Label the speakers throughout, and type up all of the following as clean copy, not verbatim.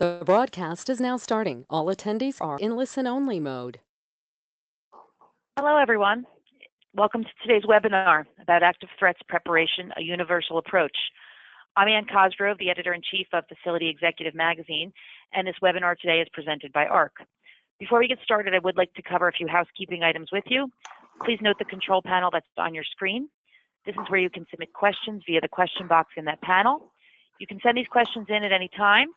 Speaker 1: The broadcast is now starting. All attendees are in listen-only mode.
Speaker 2: Hello, everyone. Welcome to today's webinar about active threats preparation, a universal approach. I'm Ann Cosgrove, the editor-in-chief of Facility Executive Magazine, and this webinar today is presented by ARC. Before we get started, I would like to cover a few housekeeping items with you. Please note the control panel that's on your screen. This is where you can submit questions via the question box in that panel. You can send these questions in at any time,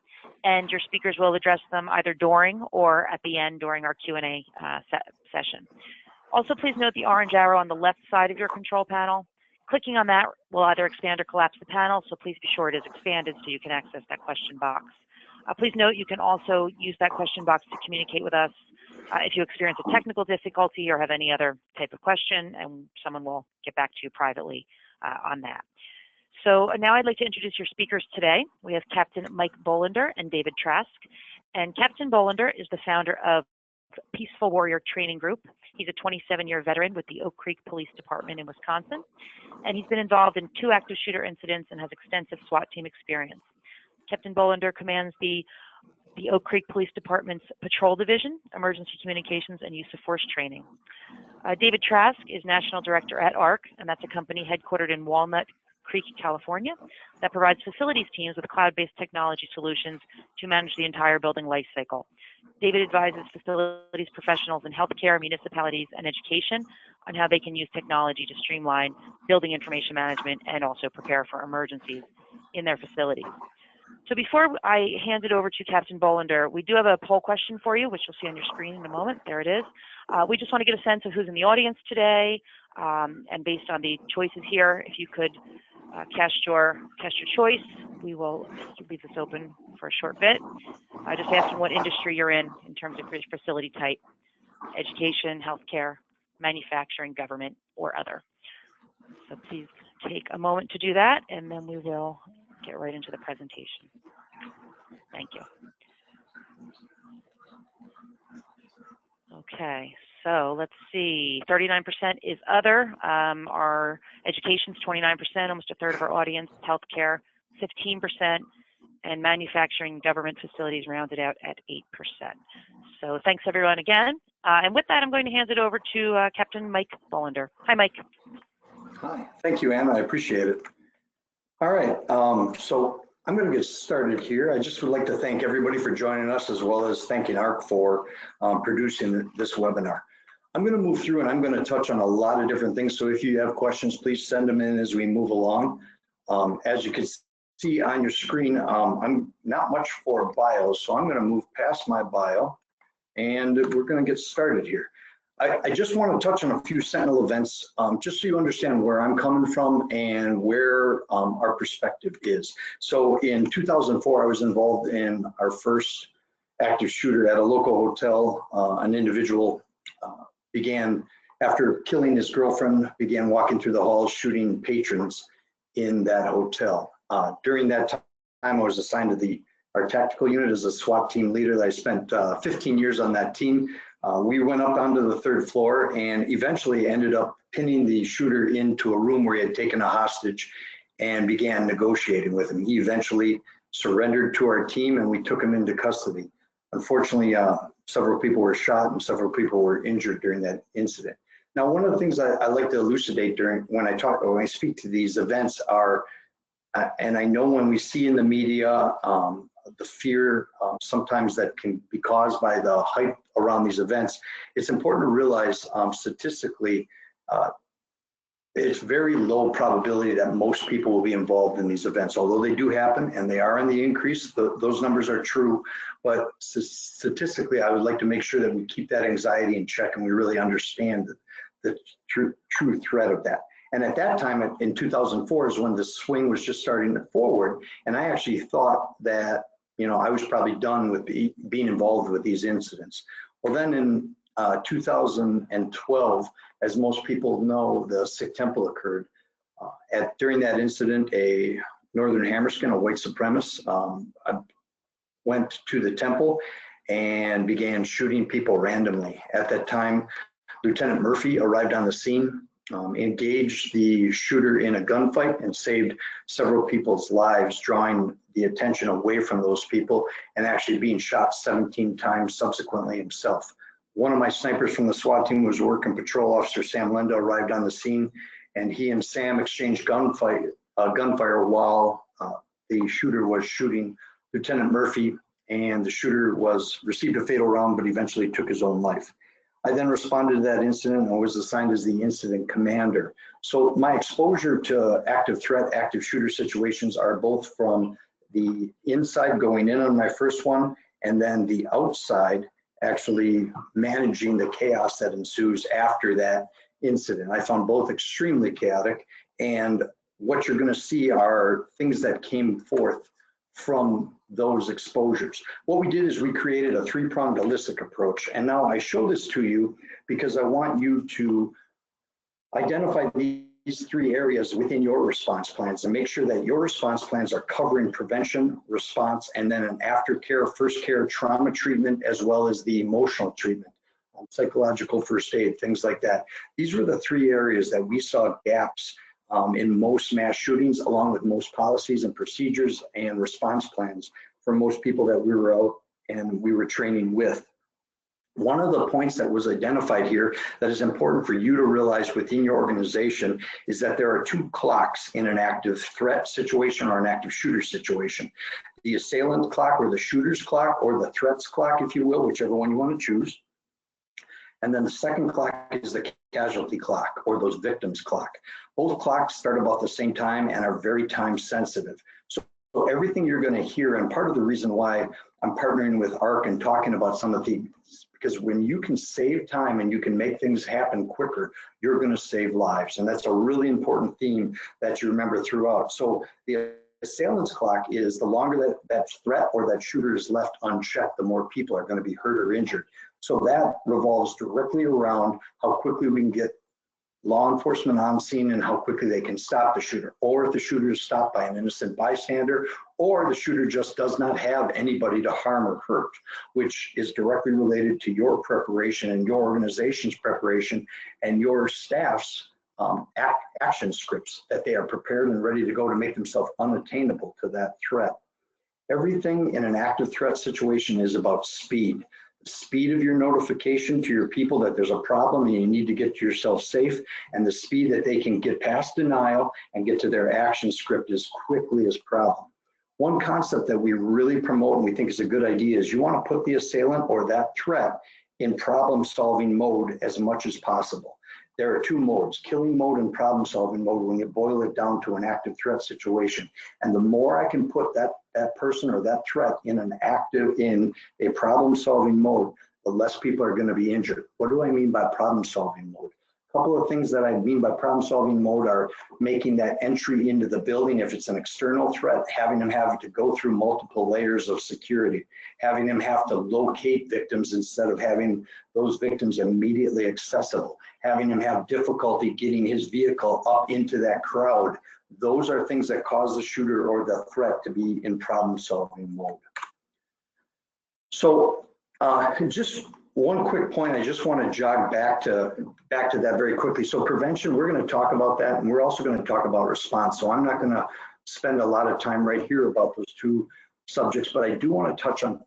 Speaker 2: and your speakers will address them either during or at the end during our Q&A session. Also, please note the orange arrow on the left side of your control panel. Clicking on that will either expand or collapse the panel, so please be sure it is expanded so you can access that question box. Please note you can also use that question box to communicate with us if you experience a technical difficulty or have any other type of question, and someone will get back to you privately on that. So now I'd like to introduce your speakers today. We have Captain Mike Bolender and David Trask. And Captain Bolender is the founder of Peaceful Warrior Training Group. He's a 27-year veteran with the Oak Creek Police Department in Wisconsin. And he's been involved in 2 active shooter incidents and has extensive SWAT team experience. Captain Bolender commands the Oak Creek Police Department's Patrol Division, Emergency Communications and Use of Force Training. David Trask is National Director at ARC, and that's a company headquartered in Walnut Creek, California, that provides facilities teams with cloud-based technology solutions to manage the entire building life cycle. David advises facilities professionals in healthcare, municipalities, and education on how they can use technology to streamline building information management and also prepare for emergencies in their facilities. So before I hand it over to Captain Bolender, we do have a poll question for you, which you'll see on your screen in a moment. There it is. We just want to get a sense of who's in the audience today, and based on the choices here, if you could cast your choice. We will leave this open for a short bit. Just asking what industry you're in terms of your facility type: education, healthcare, manufacturing, government, or other. So please take a moment to do that, and then we will get right into the presentation. Thank you. Okay, so let's see, 39% is other. Our education's 29%, almost a third of our audience, healthcare 15%, and manufacturing government facilities rounded out at 8%. So thanks everyone again. And with that, I'm going to hand it over to Captain Mike Bolender. Hi, Mike.
Speaker 3: Hi, thank you, Anna, I appreciate it. All right, so I'm going to get started here. I just would like to thank everybody for joining us, as well as thanking ARC for producing this webinar. I'm going to move through and I'm going to touch on a lot of different things. So if you have questions, please send them in as we move along. As you can see on your screen, I'm not much for bios, so I'm going to move past my bio and we're going to get started here. I just want to touch on a few Sentinel events, just so you understand where I'm coming from and where our perspective is. So in 2004, I was involved in our first active shooter at a local hotel. An individual began, after killing his girlfriend, began walking through the halls shooting patrons in that hotel. During that time, I was assigned to our tactical unit as a SWAT team leader. I spent 15 years on that team. We went up onto the 3rd floor and eventually ended up pinning the shooter into a room where he had taken a hostage and began negotiating with him. He eventually surrendered to our team and we took him into custody. Unfortunately, several people were shot and several people were injured during that incident. Now, one of the things I like to elucidate when I speak to these events are, and I know when we see in the media, the fear sometimes that can be caused by the hype around these events, it's important to realize statistically, it's very low probability that most people will be involved in these events, although they do happen and they are on the increase. Those numbers are true, but statistically, I would like to make sure that we keep that anxiety in check and we really understand the true threat of that. And at that time, in 2004, is when the swing was just starting to forward. And I actually thought that, I was probably done with being involved with these incidents. Well, then in 2012, as most people know, the Sikh temple occurred. During that incident, a Northern Hammerskin, a white supremacist, went to the temple and began shooting people randomly. At that time, Lieutenant Murphy arrived on the scene. engaged the shooter in a gunfight and saved several people's lives, drawing the attention away from those people and actually being shot 17 times subsequently himself. One of my snipers from the SWAT team was working. Patrol Officer Sam Linda arrived on the scene, and he and Sam exchanged gunfire while the shooter was shooting Lieutenant Murphy, and the shooter received a fatal round, but eventually took his own life. I then responded to that incident and was assigned as the incident commander. So my exposure to active threat, active shooter situations are both from the inside going in on my first one, and then the outside actually managing the chaos that ensues after that incident. I found both extremely chaotic, and what you're going to see are things that came forth from those exposures. What we did is we created a three-pronged holistic approach. And now I show this to you because I want you to identify these three areas within your response plans and make sure that your response plans are covering prevention, response, and then an aftercare, first care, trauma treatment, as well as the emotional treatment, psychological first aid, things like that. These were the three areas that we saw gaps in most mass shootings, along with most policies and procedures and response plans for most people that we were out and we were training with. One of the points that was identified here that is important for you to realize within your organization is that there are two clocks in an active threat situation or an active shooter situation. The assailant clock, or the shooter's clock, or the threat's clock, if you will, whichever one you want to choose. And then the second clock is the casualty clock, or those victims' clock. Both clocks start about the same time and are very time sensitive. So everything you're going to hear, and part of the reason why I'm partnering with ARC and talking about some of these, because when you can save time and you can make things happen quicker, you're going to save lives. And that's a really important theme that you remember throughout. So the assailant's clock is the longer that threat or that shooter is left unchecked, the more people are going to be hurt or injured. So that revolves directly around how quickly we can get law enforcement on scene and how quickly they can stop the shooter, or if the shooter is stopped by an innocent bystander, or the shooter just does not have anybody to harm or hurt, which is directly related to your preparation and your organization's preparation and your staff's action scripts, that they are prepared and ready to go to make themselves unattainable to that threat. Everything in an active threat situation is about speed. The speed of your notification to your people that there's a problem and you need to get yourself safe, and the speed that they can get past denial and get to their action script as quickly as problem. One concept that we really promote and we think is a good idea is you want to put the assailant or that threat in problem-solving mode as much as possible. There are two modes, killing mode and problem-solving mode, when you boil it down to an active threat situation. And the more I can put that person or that threat in a problem-solving mode, the less people are going to be injured. What do I mean by problem-solving mode? A couple of things that I mean by problem-solving mode are making that entry into the building, if it's an external threat, having them have to go through multiple layers of security, having them have to locate victims instead of having those victims immediately accessible, having him have difficulty getting his vehicle up into that crowd. Those are things that cause the shooter or the threat to be in problem-solving mode. So just one quick point, I just want to jog back to that very quickly. So prevention, we're going to talk about that, and we're also going to talk about response. So I'm not going to spend a lot of time right here about those two subjects, but I do want to touch on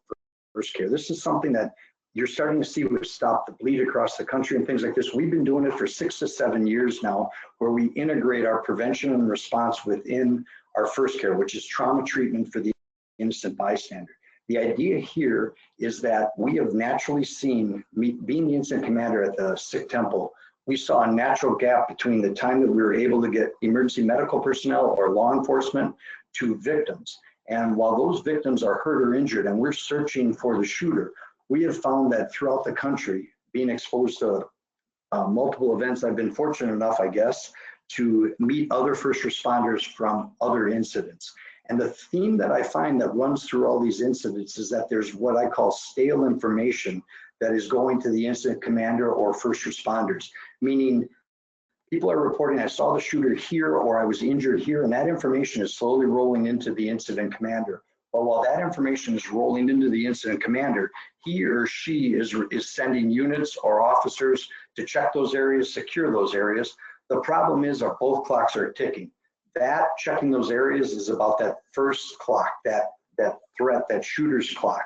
Speaker 3: first care. This is something that you're starting to see with Stop the Bleed across the country and things like this. We've been doing it for 6 to 7 years now, where we integrate our prevention and response within our first care, which is trauma treatment for the innocent bystander. The idea here is that we have naturally seen, being the incident commander at the Sikh temple, we saw a natural gap between the time that we were able to get emergency medical personnel or law enforcement to victims. And while those victims are hurt or injured and we're searching for the shooter, we have found that throughout the country, being exposed to multiple events, I've been fortunate enough, I guess, to meet other first responders from other incidents. And the theme that I find that runs through all these incidents is that there's what I call stale information that is going to the incident commander or first responders, meaning people are reporting, I saw the shooter here or I was injured here, and that information is slowly rolling into the incident commander. But while that information is rolling into the incident commander, he or she is sending units or officers to check those areas, secure those areas. The problem is our both clocks are ticking. That checking those areas is about that first clock, that threat, that shooter's clock.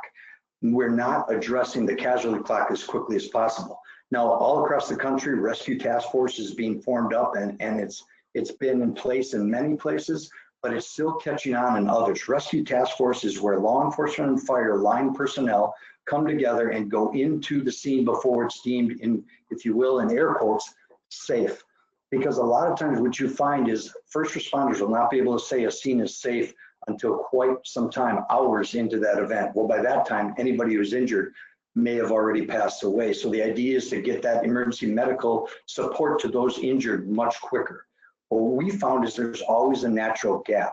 Speaker 3: We're not addressing the casualty clock as quickly as possible. Now, all across the country, rescue task force is being formed up, and it's been in place in many places, but it's still catching on in others. Rescue task force is where law enforcement and fire line personnel come together and go into the scene before it's deemed, in, if you will, in air quotes, safe. Because a lot of times what you find is first responders will not be able to say a scene is safe until quite some time, hours into that event. Well, by that time, anybody who's injured may have already passed away. So the idea is to get that emergency medical support to those injured much quicker. What we found is there's always a natural gap.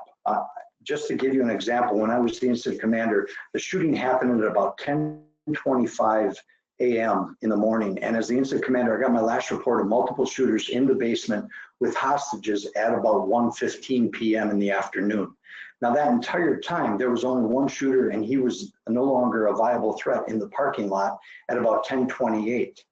Speaker 3: Just to give you an example, when I was the incident commander, the shooting happened at about 10:25 a.m. in the morning. And as the incident commander, I got my last report of multiple shooters in the basement with hostages at about 1:15 p.m. in the afternoon. Now that entire time, there was only one shooter and he was no longer a viable threat in the parking lot at about 10:28.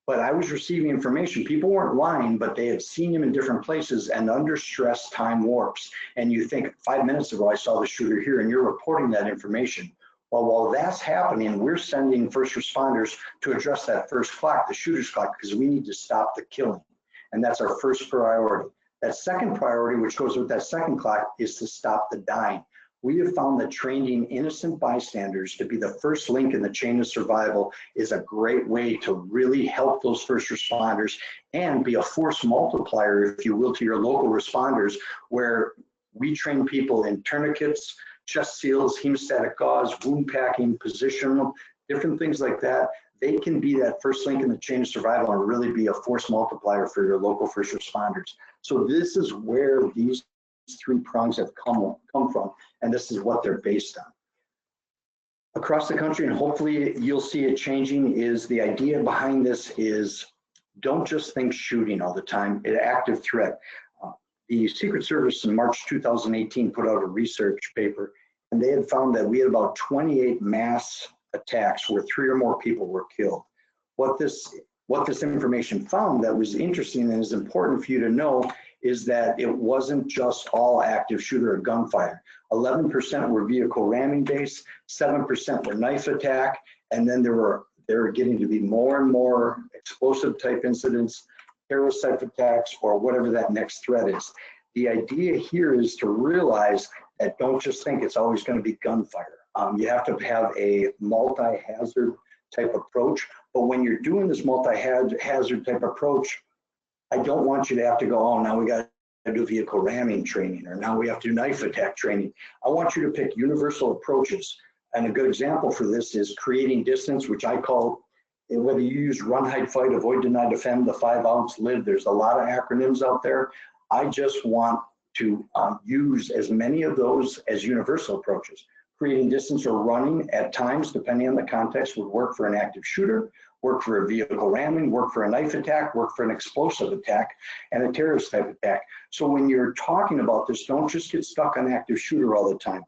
Speaker 3: But I was receiving information. People weren't lying, but they had seen him in different places, and under stress, time warps. And you think 5 minutes ago, I saw the shooter here, and you're reporting that information. Well, while that's happening, we're sending first responders to address that first clock, the shooter's clock, because we need to stop the killing. And that's our first priority. That second priority, which goes with that second clock, is to stop the dying. We have found that training innocent bystanders to be the first link in the chain of survival is a great way to really help those first responders and be a force multiplier, if you will, to your local responders, where we train people in tourniquets, chest seals, hemostatic gauze, wound packing, positional, different things like that. They can be that first link in the chain of survival and really be a force multiplier for your local first responders. So this is where these three prongs have come from, and this is what they're based on. Across the country, and hopefully you'll see it changing, is the idea behind this is don't just think shooting all the time, an active threat. The Secret Service in March 2018 put out a research paper, and they had found that we had about 28 mass attacks where 3 or more people were killed. What this information found that was interesting and is important for you to know is that it wasn't just all active shooter or gunfire. 11% were vehicle ramming based, 7% were knife attack, and then there were getting to be more and more explosive type incidents, terrorist type attacks, or whatever that next threat is. The idea here is to realize that don't just think it's always going to be gunfire. You have to have a multi-hazard type approach, but when you're doing this multi-hazard type approach, I don't want you to have to go, oh, now we got to do vehicle ramming training, or now we have to do knife attack training. I want you to pick universal approaches. And a good example for this is creating distance, which I call, whether you use run, hide, fight, avoid, deny, defend, the 5-ounce live, there's a lot of acronyms out there. I just want to use as many of those as universal approaches. Creating distance or running at times, depending on the context, would work for an active shooter, work for a vehicle ramming, work for a knife attack, work for an explosive attack, and a terrorist type attack. So when you're talking about this, don't just get stuck on active shooter all the time.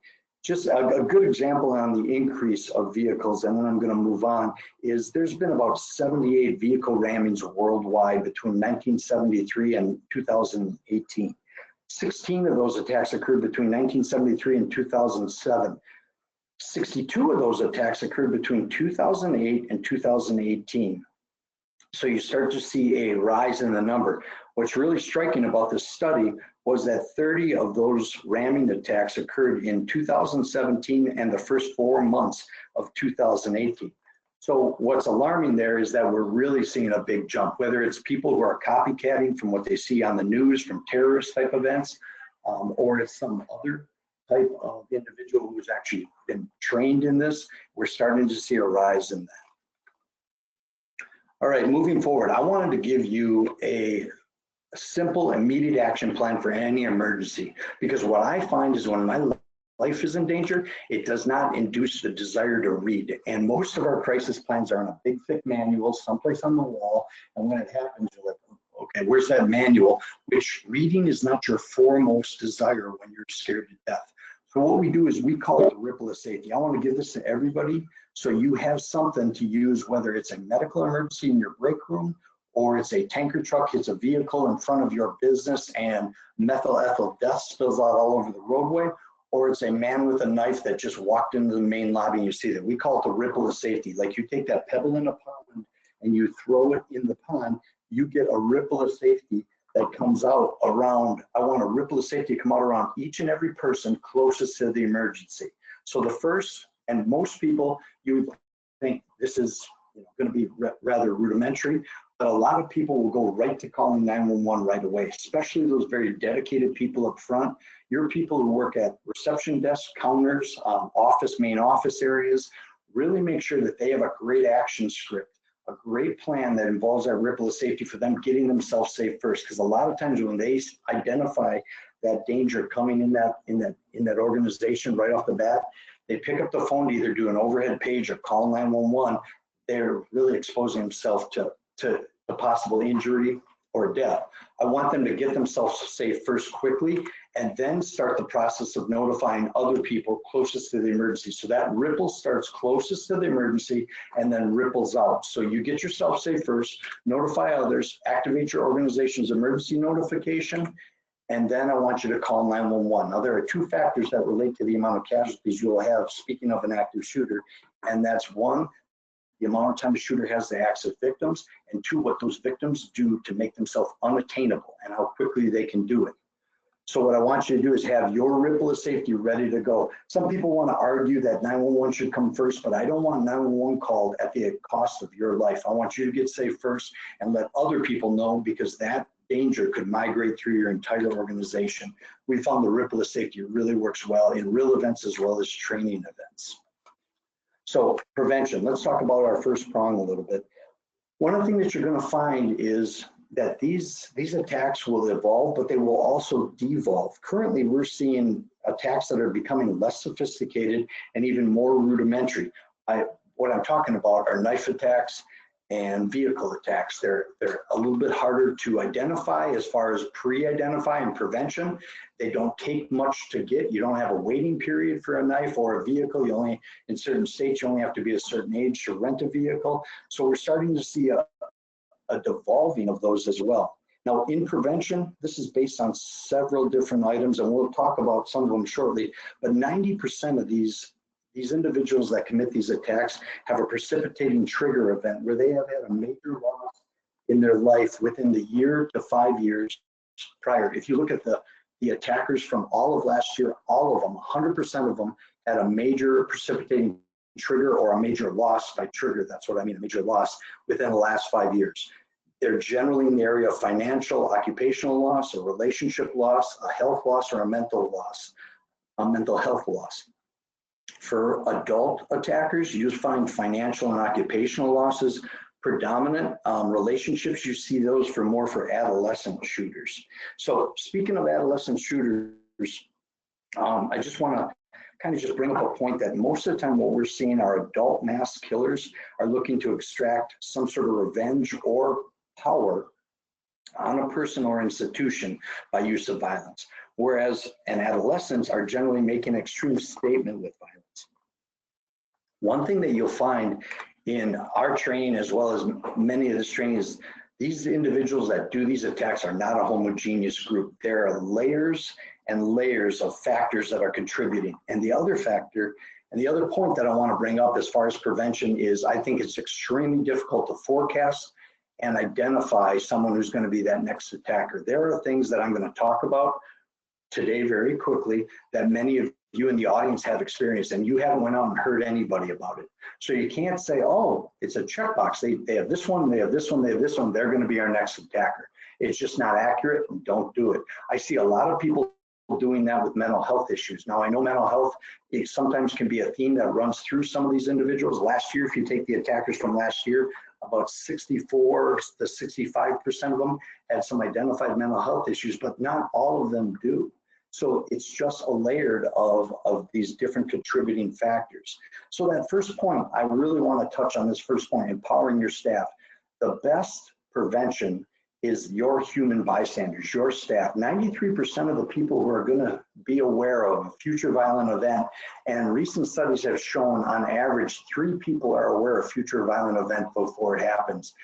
Speaker 3: Just a good example on the increase of vehicles, and then I'm going to move on, is there's been about 78 vehicle rammings worldwide between 1973 and 2018. 16 of those attacks occurred between 1973 and 2007. 62 of those attacks occurred between 2008 and 2018. So you start to see a rise in the number. What's really striking about this study was that 30 of those ramming attacks occurred in 2017 and the first 4 months of 2018. So what's alarming there is that we're really seeing a big jump, whether it's people who are copycatting from what they see on the news from terrorist type events, or it's some other type of individual who's actually been trained in this. We're starting to see a rise in that. All right, moving forward, I wanted to give you a simple, immediate action plan for any emergency, because what I find is when my life is in danger, it does not induce the desire to read. And most of our crisis plans are in a big, thick manual someplace on the wall. And when it happens, you're like, okay, where's that manual? Which reading is not your foremost desire when you're scared to death. So what we do is we call it the ripple of safety. I want to give this to everybody so you have something to use, whether it's a medical emergency in your break room or it's a tanker truck hits a vehicle in front of your business and methyl ethyl death spills out all over the roadway, or it's a man with a knife that just walked into the main lobby and you see that. We call it the ripple of safety. Like you take that pebble in a pond and you throw it in the pond, you get a ripple of safety that comes out around. I want a ripple of safety to come out around each and every person closest to the emergency. So the first, and most people, you would think this is going to be rather rudimentary, but a lot of people will go right to calling 911 right away, especially those very dedicated people up front. Your people who work at reception desks, counters, main office areas, really make sure that they have a great action script, a great plan that involves that ripple of safety for them getting themselves safe first. Because a lot of times when they identify that danger coming in that organization right off the bat, they pick up the phone to either do an overhead page or call 911. They're really exposing themselves to a possible injury or death. I want them to get themselves safe first quickly and then start the process of notifying other people closest to the emergency. So that ripple starts closest to the emergency and then ripples out. So you get yourself safe first, notify others, activate your organization's emergency notification, and then I want you to call 911. Now, there are two factors that relate to the amount of casualties you'll have, speaking of an active shooter, and that's one, the amount of time the shooter has to access victims, and two, what those victims do to make themselves unattainable and how quickly they can do it. So what I want you to do is have your ripple of safety ready to go. Some people want to argue that 911 should come first, but I don't want 911 called at the cost of your life. I want you to get safe first and let other people know, because that danger could migrate through your entire organization. We found the ripple of safety really works well in real events as well as training events. So prevention, let's talk about our first prong a little bit. One of the things that you're going to find is that these attacks will evolve, but they will also devolve. Currently, we're seeing attacks that are becoming less sophisticated and even more rudimentary. What I'm talking about are knife attacks and vehicle attacks. They're a little bit harder to identify as far as pre-identify and prevention. They don't take much to get. You don't have a waiting period for a knife or a vehicle. In certain states, you only have to be a certain age to rent a vehicle. So we're starting to see a devolving of those as well. Now, in prevention, this is based on several different items, and we'll talk about some of them shortly, but 90% of these individuals that commit these attacks have a precipitating trigger event where they have had a major loss in their life within the year to 5 years prior. If you look at the attackers from all of last year, all of them, 100% of them had a major precipitating trigger or a major loss by trigger. That's what I mean, a major loss within the last 5 years. They're generally in the area of financial, occupational loss, a relationship loss, a health loss, or a mental loss, a mental health loss. For adult attackers, you find financial and occupational losses predominant. Relationships, you see those more for adolescent shooters. So speaking of adolescent shooters, I just want to kind of just bring up a point that most of the time what we're seeing are adult mass killers are looking to extract some sort of revenge or power on a person or institution by use of violence, whereas adolescents are generally making an extreme statement with violence. One thing that you'll find in our training, as well as many of this training, is these individuals that do these attacks are not a homogeneous group. There are layers and layers of factors that are contributing. And the other factor, and the other point that I want to bring up as far as prevention is, I think it's extremely difficult to forecast and identify someone who's going to be that next attacker. There are things that I'm going to talk about today very quickly that many of you in the audience have experienced, and you haven't went out and heard anybody about it. So you can't say, oh, it's a checkbox. They have this one, they have this one, they have this one, they're going to be our next attacker. It's just not accurate, and don't do it. I see a lot of people doing that with mental health issues. Now, I know mental health sometimes can be a theme that runs through some of these individuals. Last year, if you take the attackers from last year, about 64 to 65% of them had some identified mental health issues, but not all of them do. So it's just a layered of these different contributing factors. So that first point, I really want to touch on this first point, empowering your staff. The best prevention is your human bystanders, your staff. 93% of the people who are going to be aware of a future violent event, and recent studies have shown on average 3 people are aware of future violent event before it happens.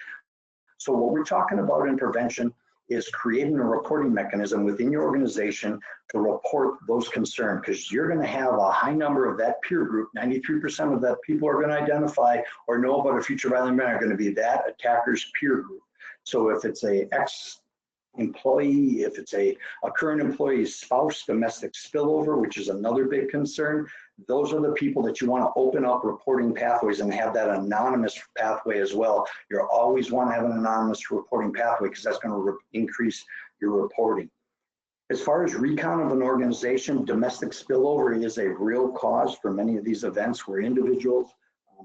Speaker 3: So what we're talking about in prevention is creating a reporting mechanism within your organization to report those concerns, because you're going to have a high number of that peer group. 93% of that people are going to identify or know about a future violent event are going to be that attacker's peer group. So if it's a ex-employee, if it's a current employee's spouse, domestic spillover, which is another big concern, those are the people that you want to open up reporting pathways and have that anonymous pathway as well. You always want to have an anonymous reporting pathway because that's going to increase your reporting. As far as recon of an organization, domestic spillover is a real cause for many of these events where individuals,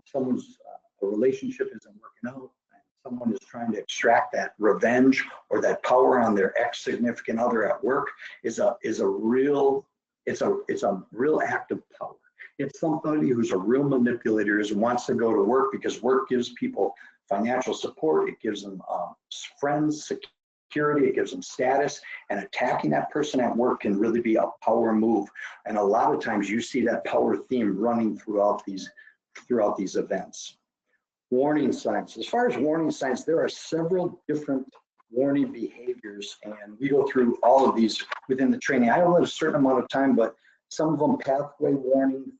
Speaker 3: someone's relationship isn't working out, and someone is trying to extract that revenge or that power on their ex-significant other at work is a real act of power. It's somebody who's a real manipulator, who wants to go to work because work gives people financial support, it gives them friends, security, it gives them status, and attacking that person at work can really be a power move. And a lot of times you see that power theme running throughout these events. Warning signs. As far as warning signs, there are several different warning behaviors, and we go through all of these within the training. I only have a certain amount of time, but some of them: pathway warning,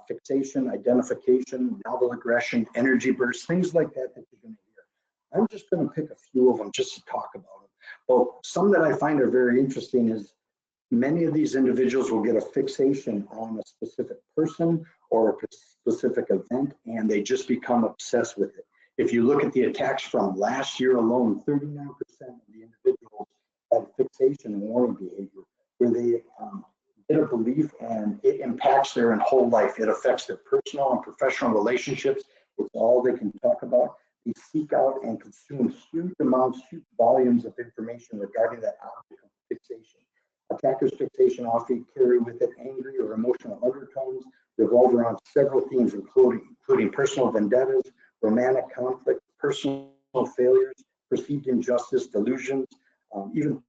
Speaker 3: fixation, identification, novel aggression, energy burst, things like that you're going to hear. I'm just going to pick a few of them just to talk about them. Well, some that I find are very interesting is many of these individuals will get a fixation on a specific person or a specific event, and they just become obsessed with it. If you look at the attacks from last year alone, 39% of the individuals had fixation and warning behavior, where they get a belief and it impacts their whole life. It affects their personal and professional relationships. It's all they can talk about. They seek out and consume huge amounts, huge volumes of information regarding that object of fixation. Attackers' fixation often carry with it angry or emotional undertones, revolve around several themes, including personal vendettas, romantic conflict, personal failures, perceived injustice, delusions, even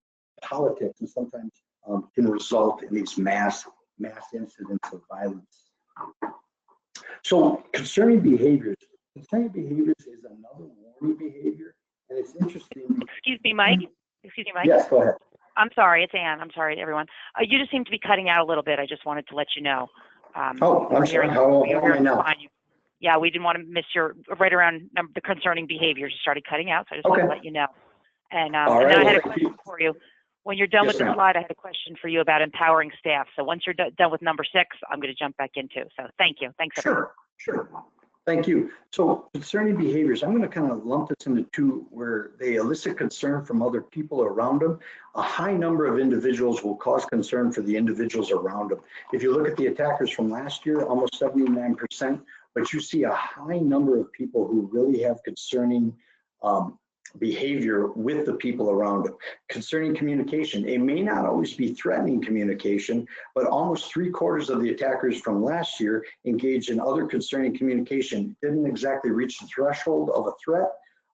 Speaker 3: politics, and sometimes can result in these mass incidents of violence. So concerning behaviors is another warning behavior, and it's interesting.
Speaker 2: Excuse me, Mike.
Speaker 3: Yes, go ahead.
Speaker 2: I'm sorry, it's Ann. I'm sorry, everyone. You just seem to be cutting out a little bit. I just wanted to let you know.
Speaker 3: I'm sorry. How am I now?
Speaker 2: Yeah, we didn't want to miss your right around the concerning behaviors. You started cutting out, so I just wanted to let you know. And then I had a question for you. When you're done with the slide, I had a question for you about empowering staff. So once you're done with number 6, I'm going to jump back into. So thank you. Thanks, everyone.
Speaker 3: Sure. Thank you. So concerning behaviors, I'm going to kind of lump this into two where they elicit concern from other people around them. A high number of individuals will cause concern for the individuals around them. If you look at the attackers from last year, almost 79%, but you see a high number of people who really have concerning behavior with the people around them. Concerning communication, it may not always be threatening communication, but almost 3/4 of the attackers from last year engaged in other concerning communication. Didn't exactly reach the threshold of a threat,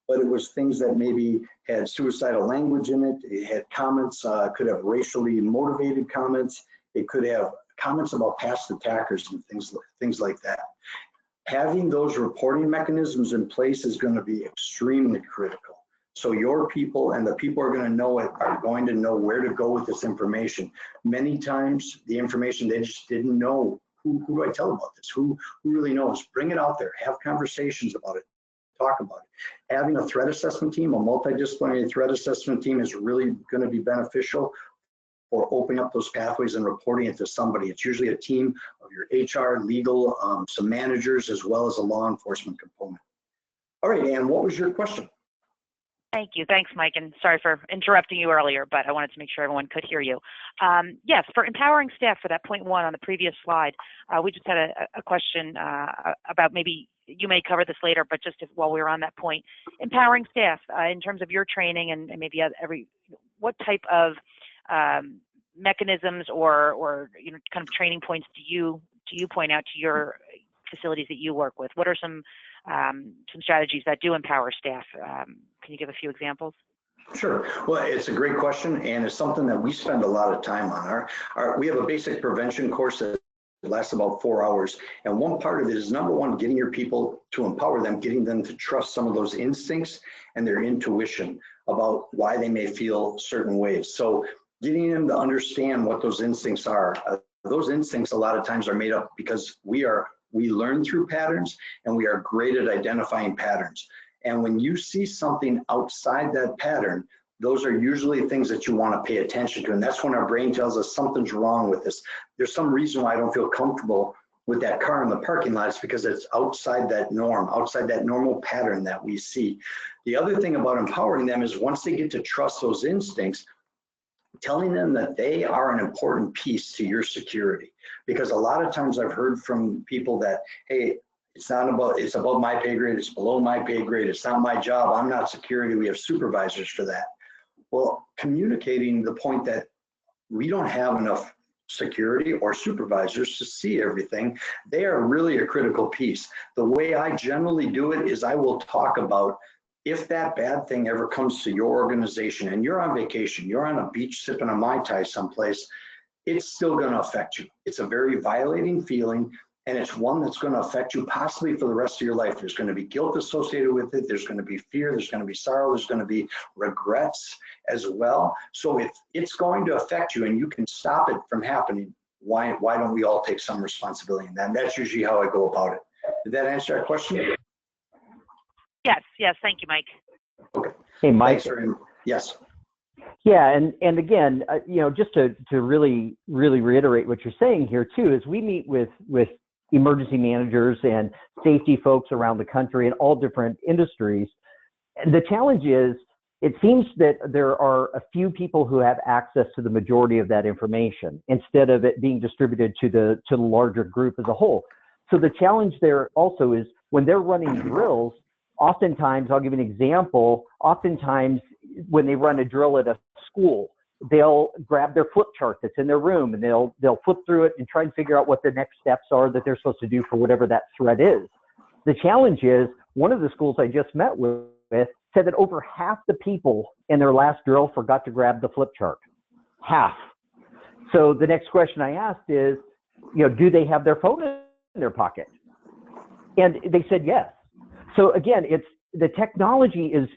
Speaker 3: but it was things that maybe had suicidal language in it. It had comments, could have racially motivated comments. It could have comments about past attackers and things like that. Having those reporting mechanisms in place is going to be extremely critical. So your people and the people are going to know it are going to know where to go with this information. Many times the information they just didn't know. Who do I tell about this? Who really knows? Bring it out there. Have conversations about it. Talk about it. Having a threat assessment team, a multidisciplinary threat assessment team is really going to be beneficial for opening up those pathways and reporting it to somebody. It's usually a team of your HR, legal, some managers, as well as a law enforcement component. All right, Ann, what was your question?
Speaker 2: Thank you. Thanks, Mike, and sorry for interrupting you earlier, but I wanted to make sure everyone could hear you. Yes, for empowering staff, for that point 1 on the previous slide, we just had a question about, maybe you may cover this later, but just while we were on that point, empowering staff in terms of your training and maybe what type of mechanisms or kind of training points do you point out to your facilities that you work with? What are some strategies that do empower staff? Can you give a few examples?
Speaker 3: Sure. Well, it's a great question, and it's something that we spend a lot of time on. We have a basic prevention course that lasts about 4 hours, and one part of it is, number one, getting your people to empower them, getting them to trust some of those instincts and their intuition about why they may feel certain ways. So getting them to understand what those instincts are. Those instincts a lot of times are made up because we learn through patterns, and we are great at identifying patterns. And when you see something outside that pattern, those are usually things that you want to pay attention to. And that's when our brain tells us something's wrong with this. There's some reason why I don't feel comfortable with that car in the parking lot. It's because it's outside that norm, outside that normal pattern that we see. The other thing about empowering them is once they get to trust those instincts, telling them that they are an important piece to your security. Because a lot of times I've heard from people that, hey, it's above my pay grade, it's below my pay grade, it's not my job, I'm not security, we have supervisors for that. Well, communicating the point that we don't have enough security or supervisors to see everything, they are really a critical piece. The way I generally do it is I will talk about if that bad thing ever comes to your organization and you're on vacation, you're on a beach sipping a Mai Tai someplace, it's still going to affect you. It's a very violating feeling, and it's one that's going to affect you possibly for the rest of your life. There's going to be guilt associated with it. There's going to be fear. There's going to be sorrow. There's going to be regrets as well. So if it's going to affect you and you can stop it from happening, why don't we all take some responsibility in that? And that's usually how I go about it. Did that answer that question?
Speaker 2: Yes. Thank you, Mike.
Speaker 3: Okay.
Speaker 4: Hey, Mike.
Speaker 3: Yes.
Speaker 4: Yeah, and again, just to really reiterate what you're saying here too, is we meet with emergency managers and safety folks around the country in all different industries. And the challenge is, it seems that there are a few people who have access to the majority of that information instead of it being distributed to the larger group as a whole. So the challenge there also is when they're running drills, oftentimes, I'll give you an example, oftentimes when they run a drill at a school, they'll grab their flip chart that's in their room and they'll flip through it and try and figure out what the next steps are that they're supposed to do for whatever that threat is. The challenge is, one of the schools I just met with said that over half the people in their last drill forgot to grab the flip chart. Half. So the next question I asked is, do they have their phone in their pocket? And they said yes. So again, it's the technology is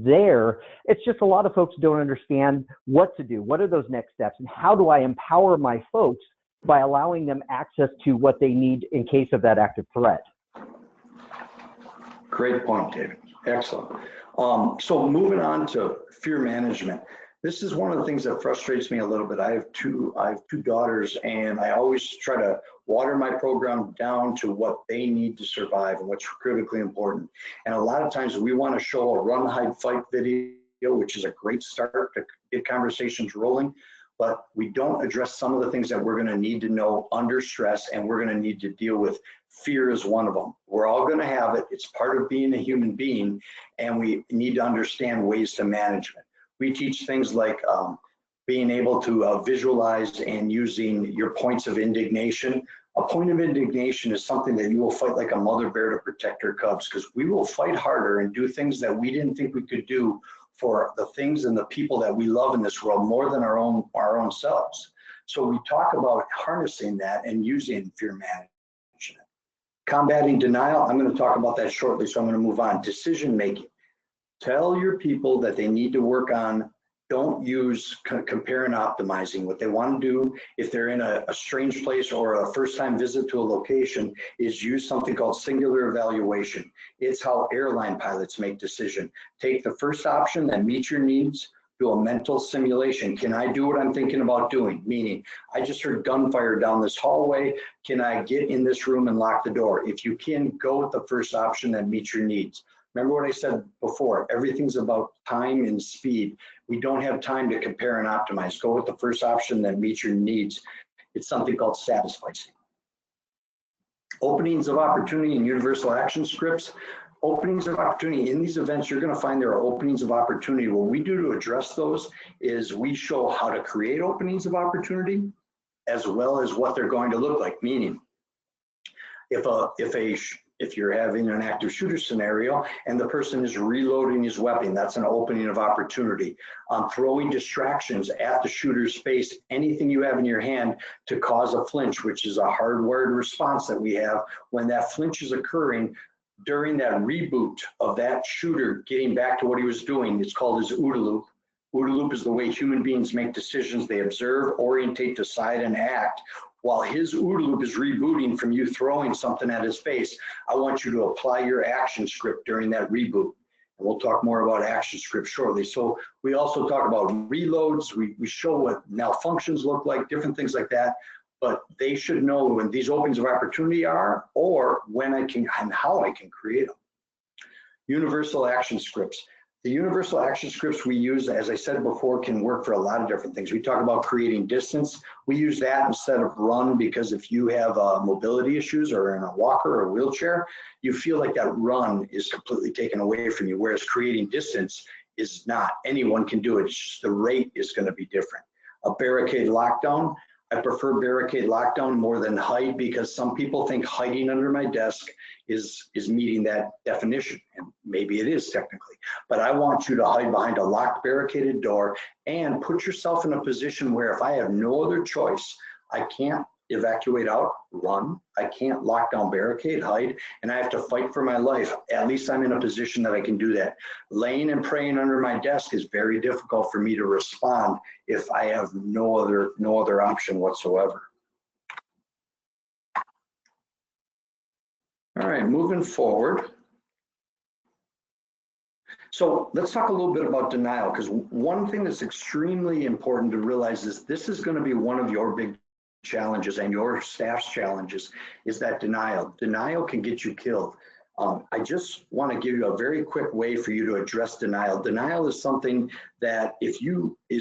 Speaker 4: there. It's just a lot of folks don't understand what to do. What are those next steps? And how do I empower my folks by allowing them access to what they need in case of that active threat?
Speaker 3: Great point, David. Excellent. So moving on to fear management. This is one of the things that frustrates me a little bit. I have two daughters, and I always try to water my program down to what they need to survive and what's critically important. And a lot of times we want to show a run, hide, fight video, which is a great start to get conversations rolling, but we don't address some of the things that we're going to need to know under stress, and we're going to need to deal with. Fear is one of them. We're all going to have it. It's part of being a human being, and we need to understand ways to manage it. We teach things like being able to visualize and using your points of indignation. A point of indignation is something that you will fight like a mother bear to protect her cubs, because we will fight harder and do things that we didn't think we could do for the things and the people that we love in this world more than our own selves. So we talk about harnessing that and using fear management. Combating denial, I'm going to talk about that shortly, so I'm going to move on. Decision making. Tell your people that they need to work on, don't use compare and optimizing. What they want to do if they're in a strange place or a first time visit to a location is use something called singular evaluation. It's how airline pilots make decisions. Take the first option that meets your needs, do a mental simulation. Can I do what I'm thinking about doing? Meaning, I just heard gunfire down this hallway. Can I get in this room and lock the door? If you can, go with the first option that meets your needs. Remember what I said before, everything's about time and speed. We don't have time to compare and optimize. Go with the first option that meets your needs. It's something called satisficing. Openings of opportunity and universal action scripts. Openings of opportunity in these events, you're going to find there are openings of opportunity. What we do to address those is we show how to create openings of opportunity as well as what they're going to look like. Meaning, if you're having an active shooter scenario and the person is reloading his weapon, that's an opening of opportunity. Throwing distractions at the shooter's face, anything you have in your hand to cause a flinch, which is a hardwired response that we have. When that flinch is occurring, during that reboot of that shooter getting back to what he was doing, it's called his OODA loop. OODA loop is the way human beings make decisions. They observe, orientate, decide, and act. While his OODA loop is rebooting from you throwing something at his face, I want you to apply your action script during that reboot. And we'll talk more about action scripts shortly. So we also talk about reloads. We show what malfunctions look like, different things like that. But they should know when these openings of opportunity are, or when I can and how I can create them. Universal action scripts. The universal action scripts we use, as I said before, can work for a lot of different things. We talk about creating distance. We use that instead of run, because if you have mobility issues or in a walker or a wheelchair, you feel like that run is completely taken away from you, whereas creating distance is not. Anyone can do it. It's just the rate is going to be different. A barricade lockdown. I prefer barricade lockdown more than hide, because some people think hiding under my desk is meeting that definition, and maybe it is technically, but I want you to hide behind a locked barricaded door and put yourself in a position where if I have no other choice, I can't evacuate out, run, I can't lock down, barricade, hide, and I have to fight for my life. At least I'm in a position that I can do that. Laying and praying under my desk is very difficult for me to respond if I have no other option whatsoever. All right, moving forward. So let's talk a little bit about denial, because one thing that's extremely important to realize is this is going to be one of your big challenges and your staff's challenges, is that denial. Denial can get you killed. I just want to give you a very quick way for you to address denial. Denial is something that is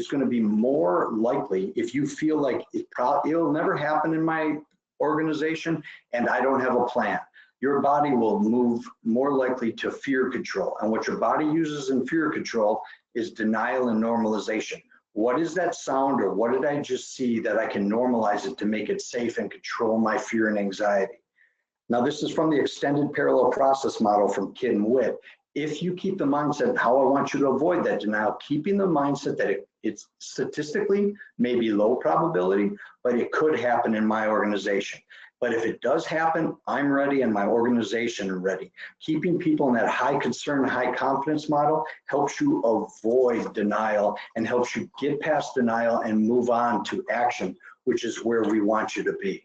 Speaker 3: going to be more likely if you feel like it'll never happen in my organization and I don't have a plan. Your body will move more likely to fear control. And what your body uses in fear control is denial and normalization. What is that sound, or what did I just see that I can normalize it to make it safe and control my fear and anxiety? Now, this is from the extended parallel process model from Kidd and Witt. If you keep the mindset, how I want you to avoid that denial, keeping the mindset that it's statistically maybe low probability, but it could happen in my organization. But if it does happen, I'm ready and my organization is ready. Keeping people in that high concern, high confidence model helps you avoid denial and helps you get past denial and move on to action, which is where we want you to be.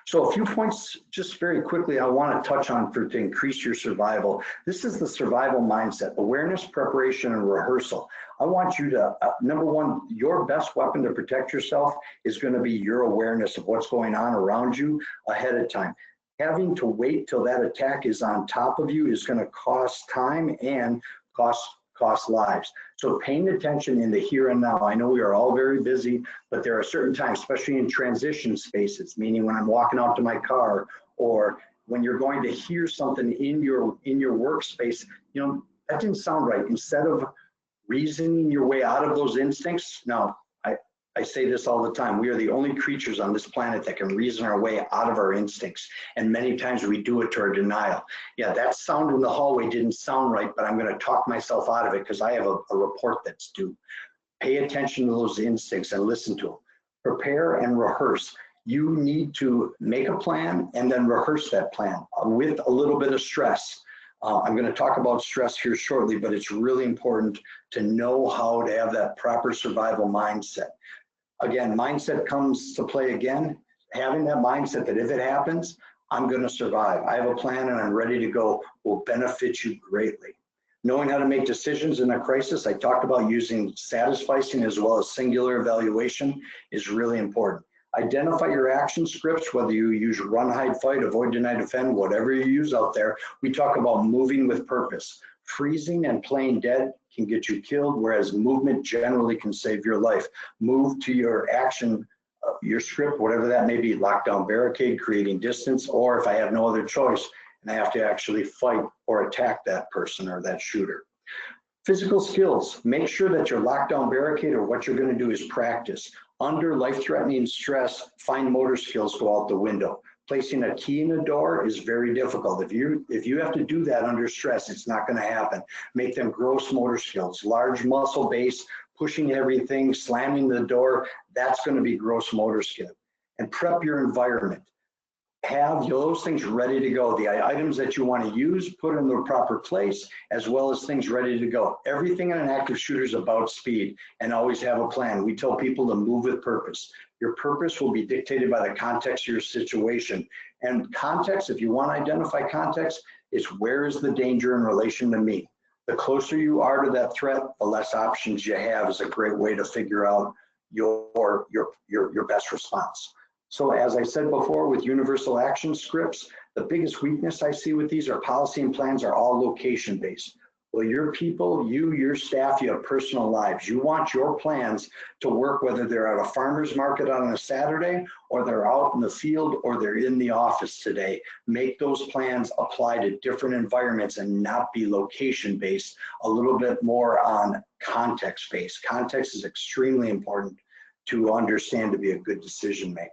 Speaker 3: So a few points just very quickly I want to touch on to increase your survival. This is the survival mindset: awareness, preparation, and rehearsal. I want you to, number one, your best weapon to protect yourself is going to be your awareness of what's going on around you ahead of time. Having to wait till that attack is on top of you is going to cost time and cost lives. So paying attention in the here and now. I know we are all very busy, but there are certain times, especially in transition spaces, meaning when I'm walking out to my car, or when you're going to hear something in your workspace, that didn't sound right. Instead of reasoning your way out of those instincts, now I say this all the time, we are the only creatures on this planet that can reason our way out of our instincts. And many times we do it to our denial. Yeah, that sound in the hallway didn't sound right, but I'm going to talk myself out of it because I have a report that's due. Pay attention to those instincts and listen to them. Prepare and rehearse. You need to make a plan and then rehearse that plan with a little bit of stress. I'm going to talk about stress here shortly, but it's really important to know how to have that proper survival mindset. Again, mindset comes to play again. Having that mindset that if it happens, I'm going to survive. I have a plan and I'm ready to go will benefit you greatly. Knowing how to make decisions in a crisis, I talked about using satisficing as well as singular evaluation is really important. Identify your action scripts, whether you use run, hide, fight, avoid, deny, defend, whatever you use out there. We talk about moving with purpose. Freezing and playing dead can get you killed, whereas movement generally can save your life. Move to your action, your script, whatever that may be, lockdown, barricade, creating distance, or if I have no other choice and I have to actually fight or attack that person or that shooter. Physical skills, make sure that your lockdown, barricade, or what you're going to do is practice. Under life-threatening stress, fine motor skills go out the window. Placing a key in the door is very difficult. If you have to do that under stress, it's not going to happen. Make them gross motor skills, large muscle base, pushing everything, slamming the door. That's going to be gross motor skill. And prep your environment. have those things ready to go. The items that you want to use, put in the proper place, as well as things ready to go. Everything in an active shooter is about speed and always have a plan. We tell people to move with purpose. Your purpose will be dictated by the context of your situation. And context, if you want to identify context, is where is the danger in relation to me? The closer you are to that threat, the less options you have is a great way to figure out your best response. So as I said before, with universal action scripts, the biggest weakness I see with these are policy and plans are all location-based. Well, your people, your staff, you have personal lives. You want your plans to work whether they're at a farmer's market on a Saturday or they're out in the field or they're in the office today. Make those plans apply to different environments and not be location-based, a little bit more on context-based. Context is extremely important to understand to be a good decision maker.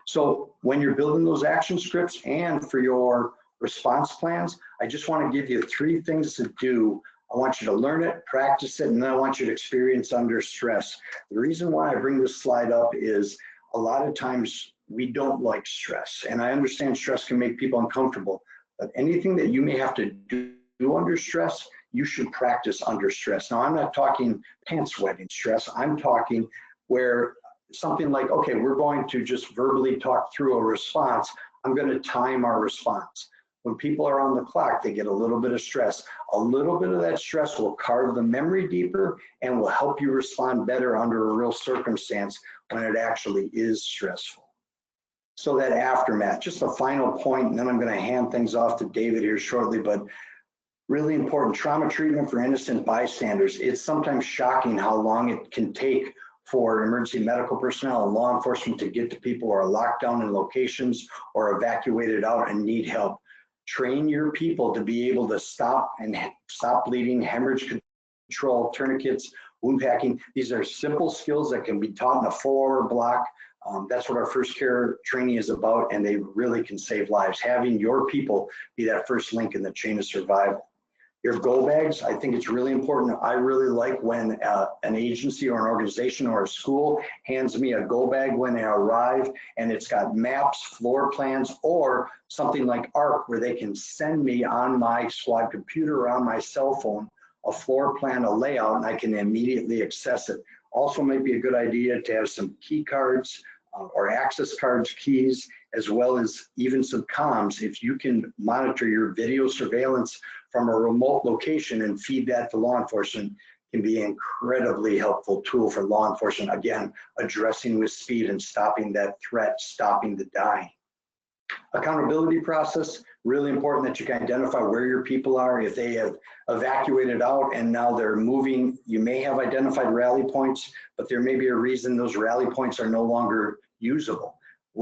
Speaker 3: So when you're building those action scripts and for your response plans, I just want to give you 3 things to do. I want you to learn it, practice it, and then I want you to experience under stress. The reason why I bring this slide up is a lot of times we don't like stress, and I understand stress can make people uncomfortable, but anything that you may have to do under stress, you should practice under stress. Now, I'm not talking pants sweating stress. I'm talking where something like, okay, we're going to just verbally talk through a response. I'm going to time our response. When people are on the clock, they get a little bit of stress. A little bit of that stress will carve the memory deeper and will help you respond better under a real circumstance when it actually is stressful. So that aftermath, just a final point, and then I'm going to hand things off to David here shortly, but really important, trauma treatment for innocent bystanders. It's sometimes shocking how long it can take for emergency medical personnel and law enforcement to get to people who are locked down in locations or evacuated out and need help. Train your people to be able to stop bleeding, hemorrhage control, tourniquets, wound packing. These are simple skills that can be taught in a 4-hour block. That's what our first care training is about, and they really can save lives. Having your people be that first link in the chain of survival. Your go bags, I think it's really important. I really like when an agency or an organization or a school hands me a go bag when I arrive, and it's got maps, floor plans, or something like ARC where they can send me on my squad computer or on my cell phone a floor plan, a layout, and I can immediately access it. Also might be a good idea to have some key cards or access cards, keys, as well as even some comms. If you can monitor your video surveillance from a remote location and feed that to law enforcement, can be an incredibly helpful tool for law enforcement. Again, addressing with speed and stopping that threat, stopping the dying. Accountability process, really important that you can identify where your people are. If they have evacuated out and now they're moving, you may have identified rally points, but there may be a reason those rally points are no longer usable.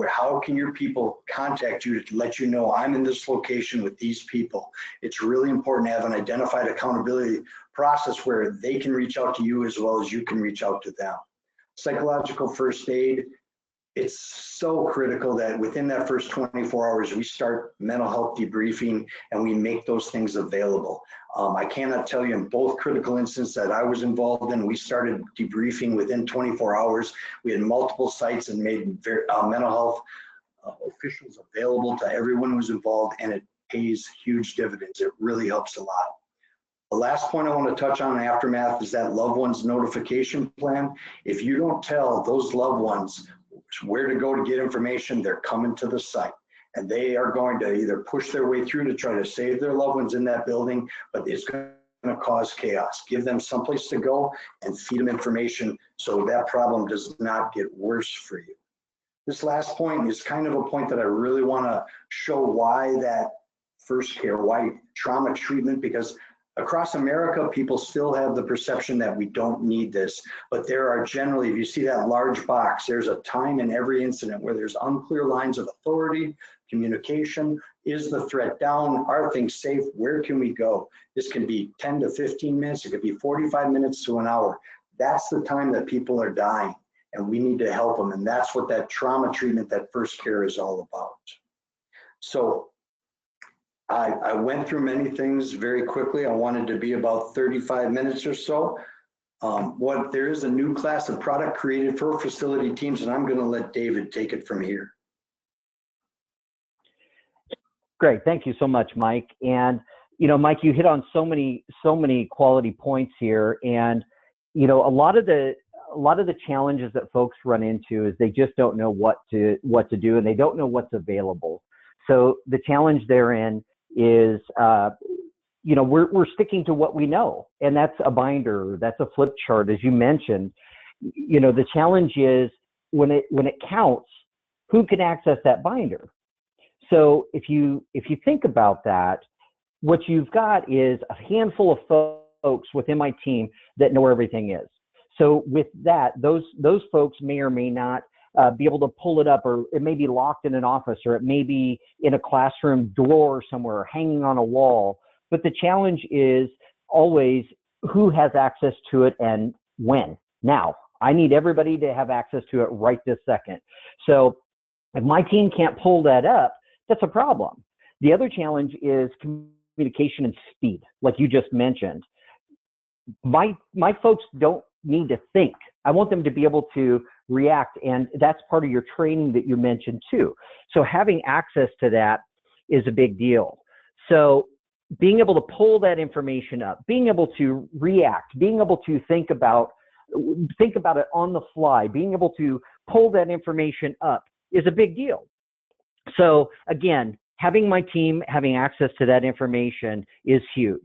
Speaker 3: How can your people contact you to let you know I'm in this location with these people? It's really important to have an identified accountability process where they can reach out to you as well as you can reach out to them. Psychological first aid, it's so critical that within that first 24 hours, we start mental health debriefing and we make those things available. I cannot tell you in both critical incidents that I was involved in, we started debriefing within 24 hours. We had multiple sites and made mental health officials available to everyone who was involved, and it pays huge dividends. It really helps a lot. The last point I want to touch on in aftermath is that loved ones notification plan. If you don't tell those loved ones where to go to get information, they're coming to the site. And they are going to either push their way through to try to save their loved ones in that building, but it's going to cause chaos. Give them someplace to go and feed them information so that problem does not get worse for you. This last point is kind of a point that I really want to show why that first care, why trauma treatment, because across America, people still have the perception that we don't need this, but there are generally, if you see that large box, there's a time in every incident where there's unclear lines of authority, communication, is the threat down, are things safe, where can we go? This can be 10 to 15 minutes, it could be 45 minutes to an hour. That's the time that people are dying, and we need to help them, and that's what that trauma treatment, that first care is all about. So I went through many things very quickly. I wanted to be about 35 minutes or so. There is a new class of product created for facility teams, and I'm going to let David take it from here.
Speaker 4: Great. Thank you so much, Mike. And, Mike, you hit on so many quality points here. And, a lot of the challenges that folks run into is they just don't know what to do, and they don't know what's available. So the challenge therein is, we're sticking to what we know, and that's a binder, that's a flip chart, as you mentioned. The challenge is when it counts, who can access that binder? So if you think about that, what you've got is a handful of folks within my team that know where everything is. So with that, those folks may or may not be able to pull it up, or it may be locked in an office, or it may be in a classroom drawer somewhere, or hanging on a wall. But the challenge is always who has access to it and when. Now, I need everybody to have access to it right this second. So if my team can't pull that up, that's a problem. The other challenge is communication and speed, like you just mentioned. My folks don't need to think. I want them to be able to react, and that's part of your training that you mentioned too. So having access to that is a big deal. So being able to pull that information up, being able to react, being able to think about it on the fly, being able to pull that information up is a big deal. So again, having my team having access to that information is huge.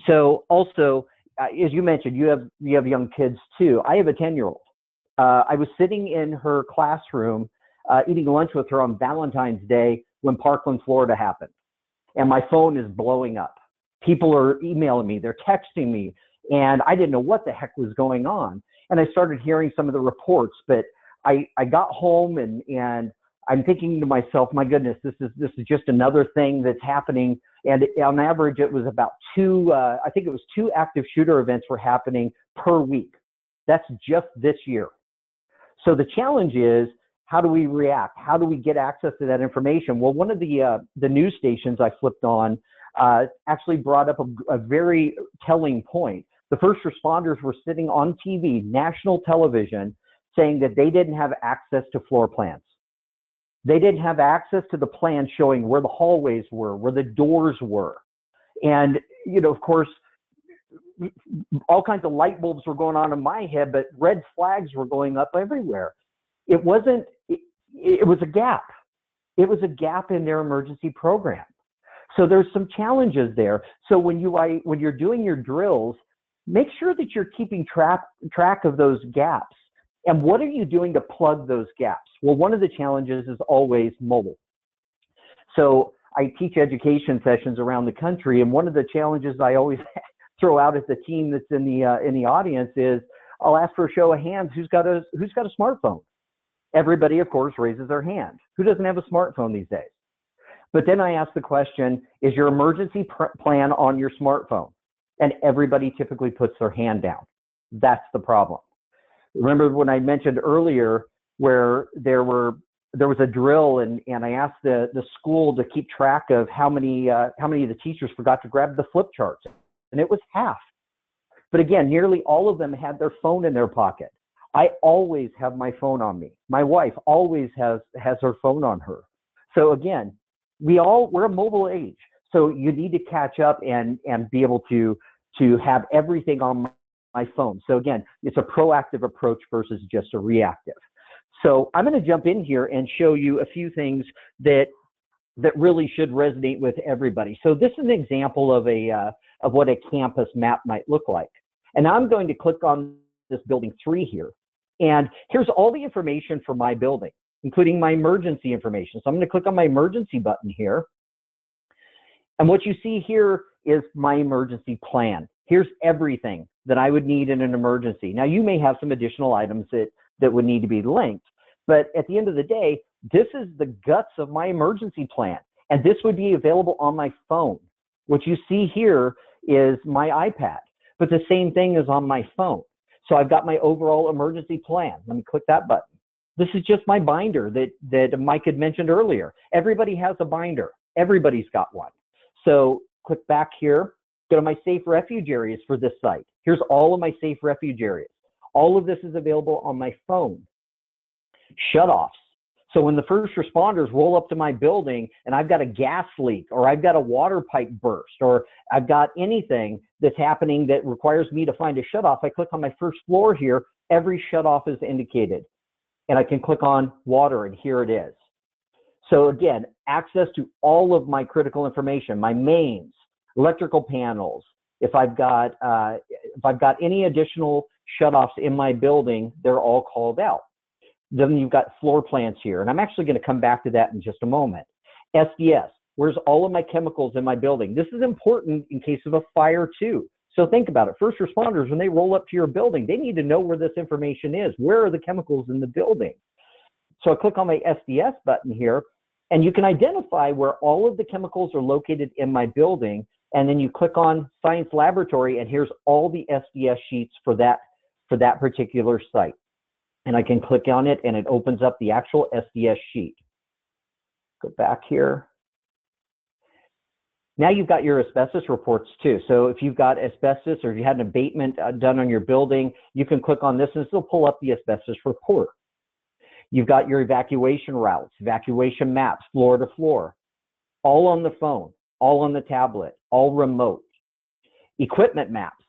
Speaker 4: So also, as you mentioned, you have young kids too. I have a 10-year-old. I was sitting in her classroom eating lunch with her on Valentine's Day when Parkland, Florida happened. And my phone is blowing up. People are emailing me, they're texting me, and I didn't know what the heck was going on. And I started hearing some of the reports, but I got home and I'm thinking to myself, my goodness, this is just another thing that's happening. And on average, it was about two active shooter events were happening per week. That's just this year. So the challenge is, how do we react? How do we get access to that information? Well, one of the news stations I flipped on actually brought up a very telling point. The first responders were sitting on TV, national television, saying that they didn't have access to floor plans. They didn't have access to the plan showing where the hallways were, where the doors were. And, of course, all kinds of light bulbs were going on in my head, but red flags were going up everywhere. It was a gap. It was a gap in their emergency program. So there's some challenges there. So when you're doing your drills, make sure that you're keeping track of those gaps. And what are you doing to plug those gaps? Well, one of the challenges is always mobile. So I teach education sessions around the country, and one of the challenges I always throw out at the team that's in the audience is, I'll ask for a show of hands, who's got a smartphone? Everybody, of course, raises their hand. Who doesn't have a smartphone these days? But then I ask the question, is your emergency plan on your smartphone? And everybody typically puts their hand down. That's the problem. Remember when I mentioned earlier where there was a drill and I asked the school to keep track of how many of the teachers forgot to grab the flip charts, and it was half. But again, nearly all of them had their phone in their pocket. I always have my phone on me. My wife always has her phone on her. So again, we're a mobile age. So you need to catch up and be able to have everything on my phone. So again, it's a proactive approach versus just a reactive. So I'm going to jump in here and show you a few things that really should resonate with everybody. So this is an example of what a campus map might look like. And I'm going to click on this building 3 here. And here's all the information for my building, including my emergency information. So I'm going to click on my emergency button here. And what you see here is my emergency plan. Here's everything that I would need in an emergency. Now, you may have some additional items that would need to be linked, but at the end of the day, this is the guts of my emergency plan, and this would be available on my phone. What you see here is my iPad, but the same thing is on my phone. So I've got my overall emergency plan. Let me click that button. This is just my binder that Mike had mentioned earlier. Everybody has a binder. Everybody's got one. So click back here. Go to my safe refuge areas for this site. Here's all of my safe refuge areas. All of this is available on my phone. Shutoffs. So when the first responders roll up to my building and I've got a gas leak, or I've got a water pipe burst, or I've got anything that's happening that requires me to find a shutoff, I click on my first floor here, every shutoff is indicated. And I can click on water, and here it is. So again, access to all of my critical information, my mains, electrical panels. If I've got any additional shutoffs in my building, they're all called out. Then you've got floor plans here, and I'm actually going to come back to that in just a moment. SDS, where's all of my chemicals in my building? This is important in case of a fire too. So think about it. First responders, when they roll up to your building, they need to know where this information is. Where are the chemicals in the building? So I click on my SDS button here, and you can identify where all of the chemicals are located in my building. And then you click on Science Laboratory, and here's all the SDS sheets for that particular site. And I can click on it, and it opens up the actual SDS sheet. Go back here. Now you've got your asbestos reports too. So if you've got asbestos, or if you had an abatement done on your building, you can click on this, and this will pull up the asbestos report. You've got your evacuation routes, evacuation maps, floor to floor, all on the phone, all on the tablet, all remote. Equipment maps.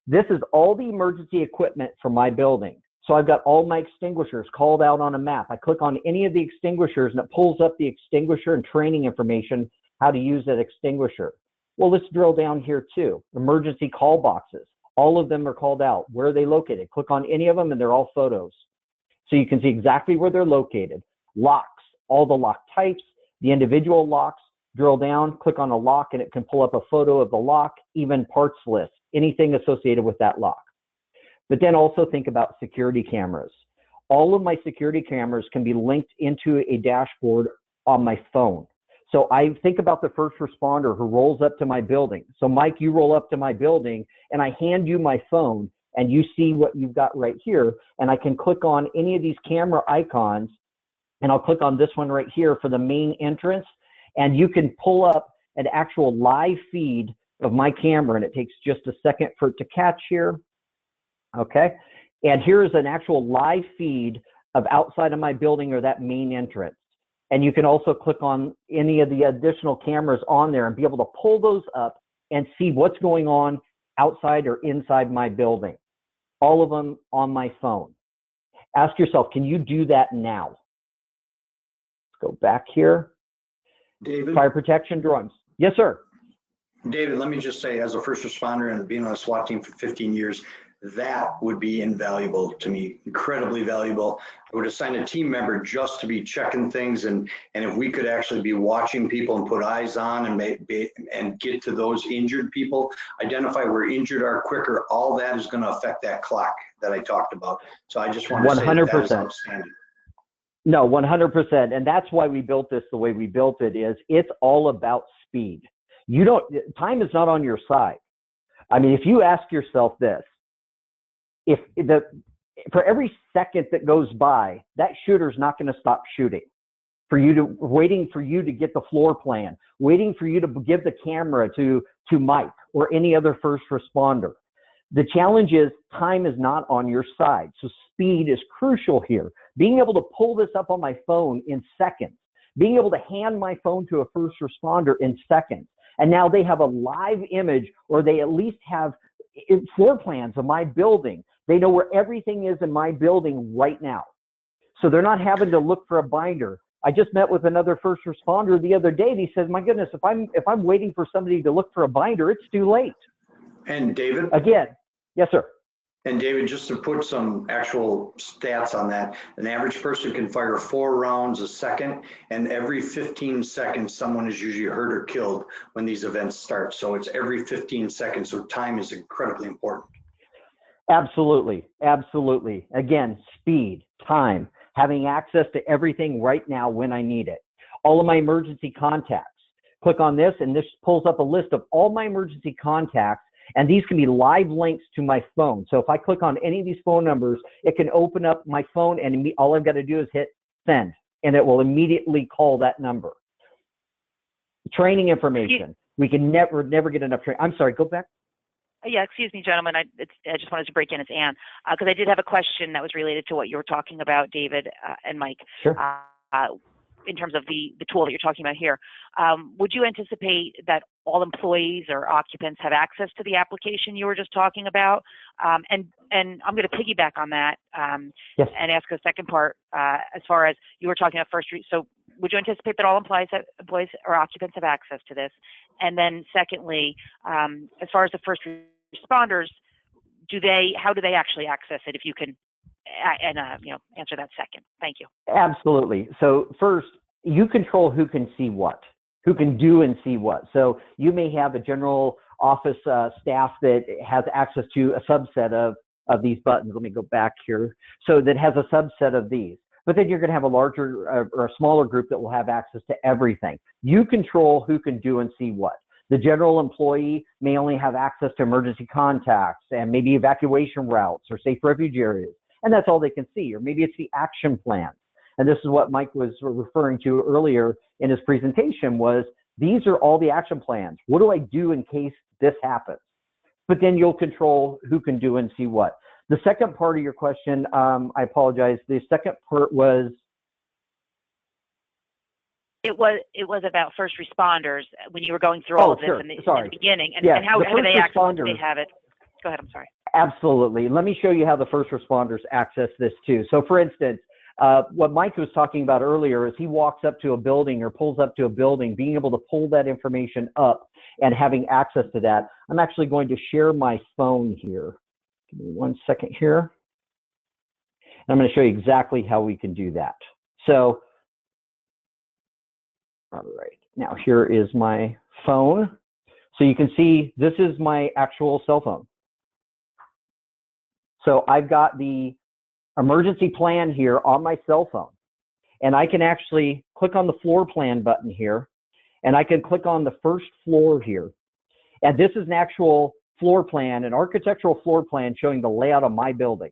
Speaker 4: This is all the emergency equipment for my building. So I've got all my extinguishers called out on a map. I click on any of the extinguishers, and it pulls up the extinguisher and training information, how to use that extinguisher. Well, let's drill down here too. Emergency call boxes. All of them are called out. Where are they located? Click on any of them, and they're all photos. So you can see exactly where they're located. Locks, all the lock types, the individual locks. Drill down, click on a lock, and it can pull up a photo of the lock, even parts list, anything associated with that lock. But then also think about security cameras. All of my security cameras can be linked into a dashboard on my phone. So I think about the first responder who rolls up to my building. So Mike, you roll up to my building, and I hand you my phone, and you see what you've got right here. And I can click on any of these camera icons, and I'll click on this one right here for the main entrance. And you can pull up an actual live feed of my camera, and it takes just a second for it to catch here. Okay, and here's an actual live feed of outside of my building, or that main entrance. And you can also click on any of the additional cameras on there and be able to pull those up and see what's going on outside or inside my building. All of them on my phone. Ask yourself, can you do that now? Let's go back here.
Speaker 3: David?
Speaker 4: Fire protection drones. Yes, sir.
Speaker 3: David, let me just say, as a first responder and being on a SWAT team for 15 years, that would be invaluable to me, incredibly valuable. I would assign a team member just to be checking things, and if we could actually be watching people and put eyes on and get to those injured people, identify where injured are quicker, all that is going to affect that clock that I talked about. So I just want to say that is outstanding.
Speaker 4: No, 100%. And that's why we built this the way we built it. Is it's all about speed. Time is not on your side. I mean, if you ask yourself this, for every second that goes by, that shooter's not going to stop shooting. Waiting for you to get the floor plan, waiting for you to give the camera to Mike or any other first responder. The challenge is time is not on your side. So speed is crucial here. Being able to pull this up on my phone in seconds, being able to hand my phone to a first responder in seconds. And now they have a live image, or they at least have floor plans of my building. They know where everything is in my building right now. So they're not having to look for a binder. I just met with another first responder the other day, and he says, my goodness, if I'm waiting for somebody to look for a binder, it's too late.
Speaker 3: And David?
Speaker 4: Again, yes, sir.
Speaker 3: And David, just to put some actual stats on that, an average person can fire 4 rounds a second, and every 15 seconds, someone is usually hurt or killed when these events start. So it's every 15 seconds. So time is incredibly important.
Speaker 4: Absolutely. Absolutely. Again, speed, time, having access to everything right now when I need it. All of my emergency contacts. Click on this, and this pulls up a list of all my emergency contacts. And these can be live links to my phone. So if I click on any of these phone numbers, it can open up my phone, and all I've got to do is hit send, and it will immediately call that number. Training information. We can never get enough training. I'm sorry, go back.
Speaker 2: Yeah, excuse me, gentlemen. I just wanted to break in. It's Ann, because I did have a question that was related to what you were talking about, David and Mike.
Speaker 4: Sure.
Speaker 2: in terms of the tool that you're talking about here. Would you anticipate that all employees or occupants have access to the application you were just talking about? And I'm going to piggyback on that
Speaker 4: Yes.
Speaker 2: and ask a second part as far as you were talking about so would you anticipate that all employees or occupants have access to this? And then secondly, as far as the first responders, how do they actually access it? If you can answer that second. Thank you.
Speaker 4: Absolutely. So first, you control who can see what, who can do and see what. So you may have a general office staff that has access to a subset of these buttons. Let me go back here. So that has a subset of these. But then you're going to have a larger or a smaller group that will have access to everything. You control who can do and see what. The general employee may only have access to emergency contacts and maybe evacuation routes or safe refuge areas. And that's all they can see. Or maybe it's the action plan. And this is what Mike was referring to earlier in his presentation was, these are all the action plans. What do I do in case this happens? But then you'll control who can do and see what. The second part of your question, I apologize. The second part was?
Speaker 2: It was about first responders when you were going through all of this
Speaker 4: sure.
Speaker 2: in the beginning. And,
Speaker 4: yes,
Speaker 2: and how do they access it? They have it. Go ahead, I'm sorry.
Speaker 4: Absolutely. Let me show you how the first responders access this too. So for instance, what Mike was talking about earlier is he walks up to a building or pulls up to a building, being able to pull that information up and having access to that. I'm actually going to share my phone here. Give me 1 second here. And I'm going to show you exactly how we can do that. So, all right, now here is my phone. So you can see this is my actual cell phone. So I've got the emergency plan here on my cell phone. And I can actually click on the floor plan button here. And I can click on the first floor here. And this is an actual floor plan, an architectural floor plan showing the layout of my building.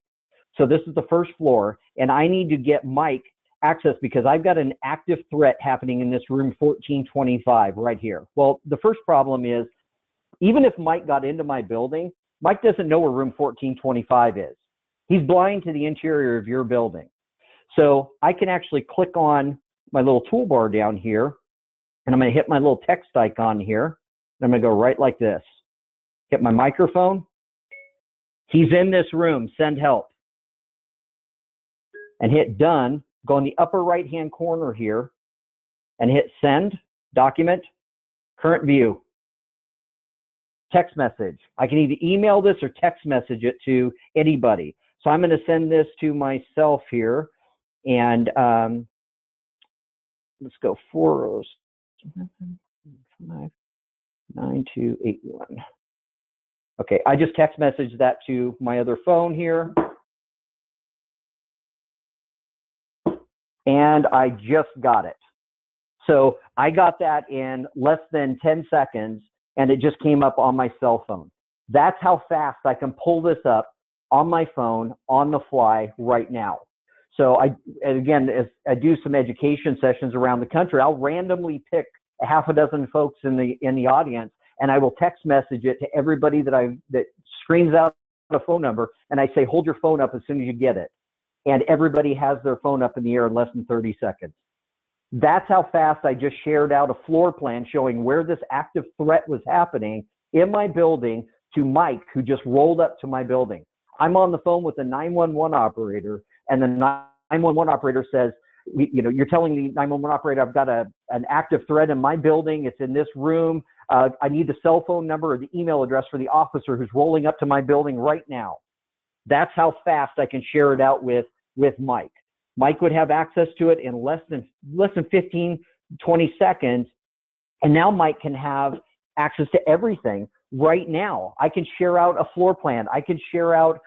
Speaker 4: So this is the first floor. And I need to get Mike access because I've got an active threat happening in this room 1425 right here. Well, the first problem is, even if Mike got into my building, Mike doesn't know where room 1425 is. He's blind to the interior of your building. So I can actually click on my little toolbar down here, and I'm going to hit my little text icon here. And I'm going to go right like this. Hit my microphone. He's in this room. Send help. And hit done. Go in the upper right-hand corner here and hit send, document, current view. Text message. I can either email this or text message it to anybody. So I'm going to send this to myself here, and let's go 407-9281. Okay, I just text messaged that to my other phone here, and I just got it. So I got that in less than 10 seconds. And it just came up on my cell phone. That's how fast I can pull this up on my phone on the fly right now. So again, as I do some education sessions around the country, I'll randomly pick a half a dozen folks in the audience, and I will text message it to everybody that screens out a phone number, and I say, hold your phone up as soon as you get it. And everybody has their phone up in the air in less than 30 seconds. That's how fast I just shared out a floor plan showing where this active threat was happening in my building to Mike, who just rolled up to my building. I'm on the phone with the 911 operator, and the 911 operator says, you're telling the 911 operator, I've got an active threat in my building. It's in this room. I need the cell phone number or the email address for the officer who's rolling up to my building right now. That's how fast I can share it out with Mike. Mike would have access to it in less than 15, 20 seconds. And now Mike can have access to everything right now. I can share out a floor plan. I can share out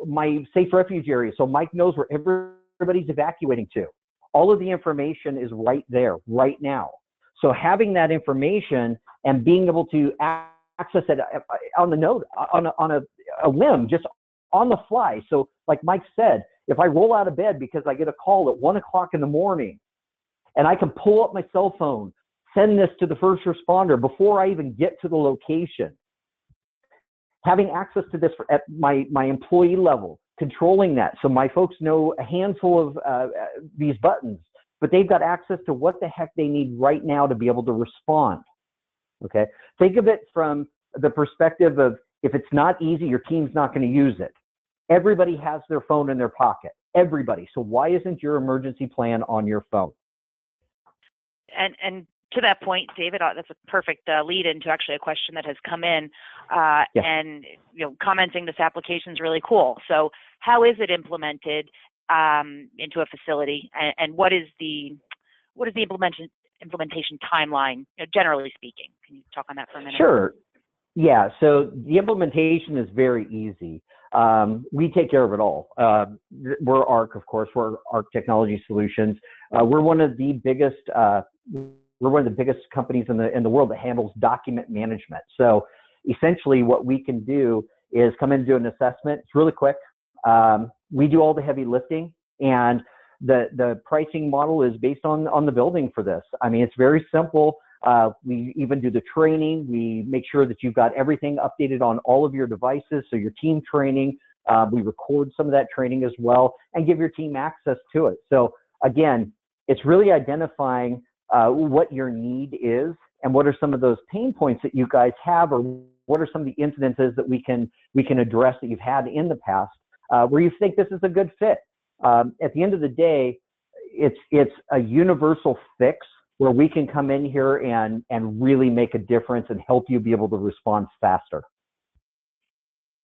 Speaker 4: my safe refuge area. So Mike knows where everybody's evacuating to. All of the information is right there, right now. So having that information and being able to access it on the node, on a whim, just on the fly. So like Mike said, if I roll out of bed because I get a call at 1 o'clock in the morning, and I can pull up my cell phone, send this to the first responder before I even get to the location. Having access to this at my employee level, controlling that so my folks know a handful of these buttons, but they've got access to what the heck they need right now to be able to respond. Okay, think of it from the perspective of, if it's not easy, your team's not going to use it. Everybody has their phone in their pocket. Everybody. So why isn't your emergency plan on your phone?
Speaker 2: And to that point, David, that's a perfect lead into actually a question that has come in, and commenting this application is really cool. So how is it implemented into a facility, and what is the implementation timeline, generally speaking? Can you talk on that for a minute?
Speaker 4: Sure. Yeah. So the implementation is very easy. We take care of it all. We're ARC, of course. We're ARC Technology Solutions. We're one of the biggest. We're one of the biggest companies in the world that handles document management. So essentially, what we can do is come in and do an assessment. It's really quick. We do all the heavy lifting, and the pricing model is based on the building for this. I mean, it's very simple. We even do the training. We make sure that you've got everything updated on all of your devices. So your team training, we record some of that training as well and give your team access to it. So again, it's really identifying what your need is and what are some of those pain points that you guys have, or what are some of the incidences that we can address that you've had in the past where you think this is a good fit. At the end of the day, it's a universal fix where we can come in here and really make a difference and help you be able to respond faster.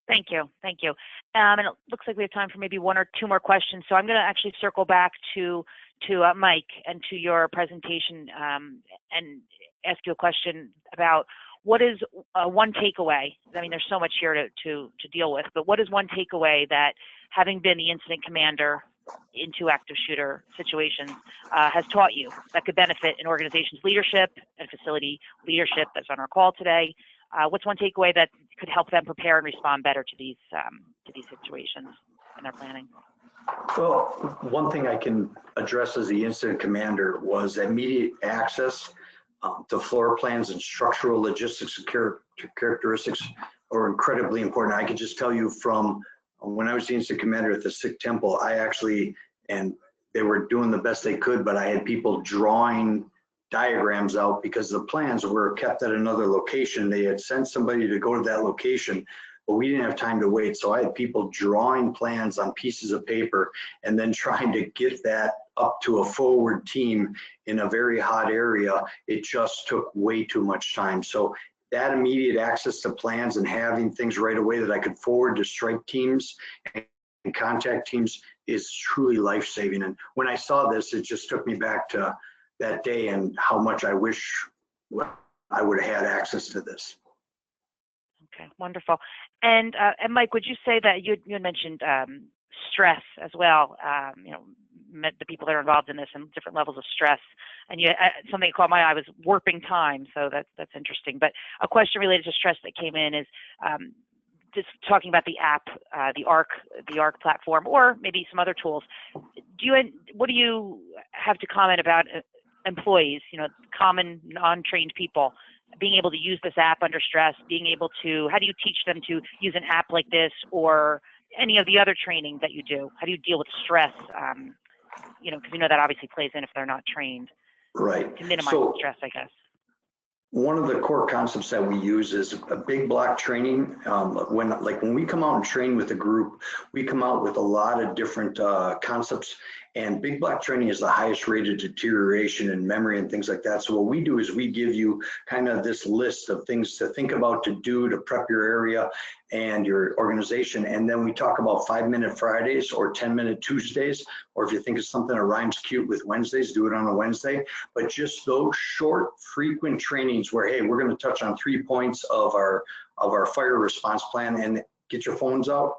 Speaker 2: Thank you. And it looks like we have time for maybe one or two more questions. So I'm going to actually circle back to Mike and to your presentation and ask you a question about what is one takeaway. I mean, there's so much here to deal with, but what is one takeaway that, having been the incident commander into active shooter situations, has taught you that could benefit an organization's leadership and facility leadership that's on our call today? What's one takeaway that could help them prepare and respond better to these situations in their planning?
Speaker 3: Well, one thing I can address as the incident commander was immediate access to floor plans and structural logistics and characteristics are incredibly important. I can just tell you from when I was the incident commander at the Sikh Temple, and they were doing the best they could, but I had people drawing diagrams out because the plans were kept at another location. They had sent somebody to go to that location, but we didn't have time to wait. So I had people drawing plans on pieces of paper and then trying to get that up to a forward team in a very hot area. It just took way too much time. So that immediate access to plans and having things right away that I could forward to strike teams and contact teams is truly life-saving. And when I saw this, it just took me back to that day and how much I wish I would have had access to this.
Speaker 2: Okay, wonderful. And Mike, would you say that you had mentioned stress as well? Met the people that are involved in this and different levels of stress. And something that caught my eye was warping time. So that's interesting. But a question related to stress that came in is just talking about the app, the ARC platform, or maybe some other tools. What do you have to comment about employees, common non-trained people, being able to use this app under stress, how do you teach them to use an app like this, or any of the other training that you do? How do you deal with stress? Because that obviously plays in if they're not trained.
Speaker 3: Right.
Speaker 2: To minimize stress, I guess.
Speaker 3: One of the core concepts that we use is a big block training. When we come out and train with a group, we come out with a lot of different concepts, and big block training is the highest rate of deterioration in memory and things like that. So what we do is we give you kind of this list of things to think about, to do, to prep your area and your organization. And then we talk about 5-minute Fridays or 10-minute Tuesdays, or if you think of something that rhymes cute with Wednesdays, do it on a Wednesday. But just those short, frequent trainings where, hey, we're going to touch on 3 points of our fire response plan, and get your phones out,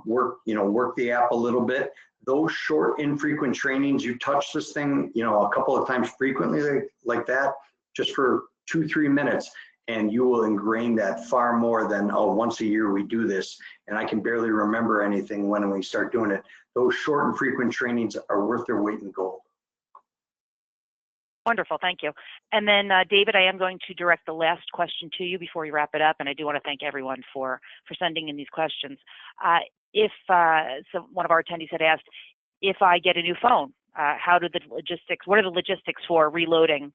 Speaker 3: work the app a little bit. Those short, infrequent trainings, you touch this thing, a couple of times frequently like that, just for 2-3 minutes, and you will ingrain that far more than, once a year we do this, and I can barely remember anything when we start doing it. Those short and frequent trainings are worth their weight in gold.
Speaker 2: Wonderful, thank you. And then David, I am going to direct the last question to you before we wrap it up, and I do want to thank everyone for sending in these questions. So one of our attendees had asked, if I get a new phone What are the logistics for reloading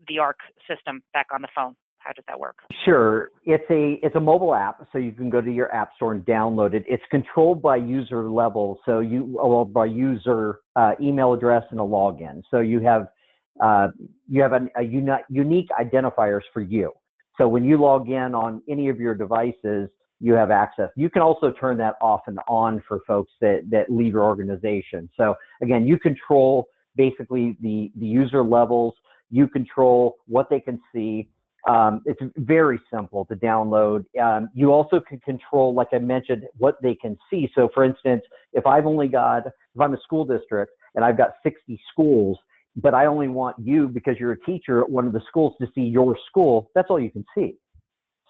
Speaker 2: the ARC system back on the phone? How does that work?
Speaker 4: Sure. It's a mobile app, so you can go to your app store and download it. It's controlled by user level, so by user email address and a login. So you have unique identifiers for you. So when you log in on any of your devices, you have access. You can also turn that off and on for folks that leave your organization. So again, you control basically the user levels. You control what they can see. It's very simple to download. You also can control, like I mentioned, what they can see. So for instance, if I'm a school district and I've got 60 schools, but I only want you, because you're a teacher at one of the schools, to see your school, that's all you can see.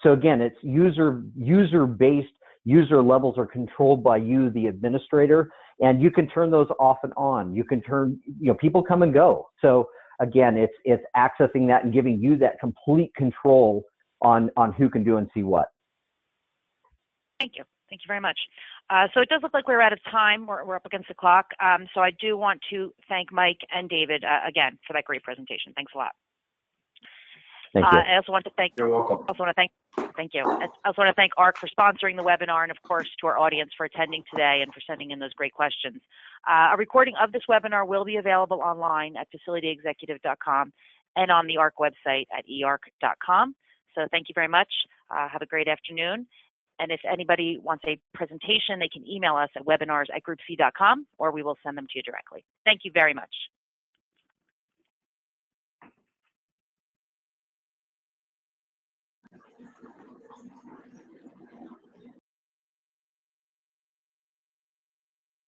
Speaker 4: So again, it's user-based. User levels are controlled by you, the administrator, and you can turn those off and on. You can turn, people come and go. So again, it's accessing that and giving you that complete control on who can do and see what.
Speaker 2: Thank you. Thank you very much. So it does look like we're out of time. We're up against the clock. So I do want to thank Mike and David again for that great presentation. Thanks a lot.
Speaker 4: Thank you.
Speaker 2: I also want to thank.
Speaker 3: You're welcome.
Speaker 2: Thank you. I also want to thank ARC for sponsoring the webinar, and of course to our audience for attending today and for sending in those great questions. A recording of this webinar will be available online at facilityexecutive.com and on the ARC website at earc.com. So thank you very much. Have a great afternoon. And if anybody wants a presentation, they can email us at webinars@groupc.com, or we will send them to you directly. Thank you very much.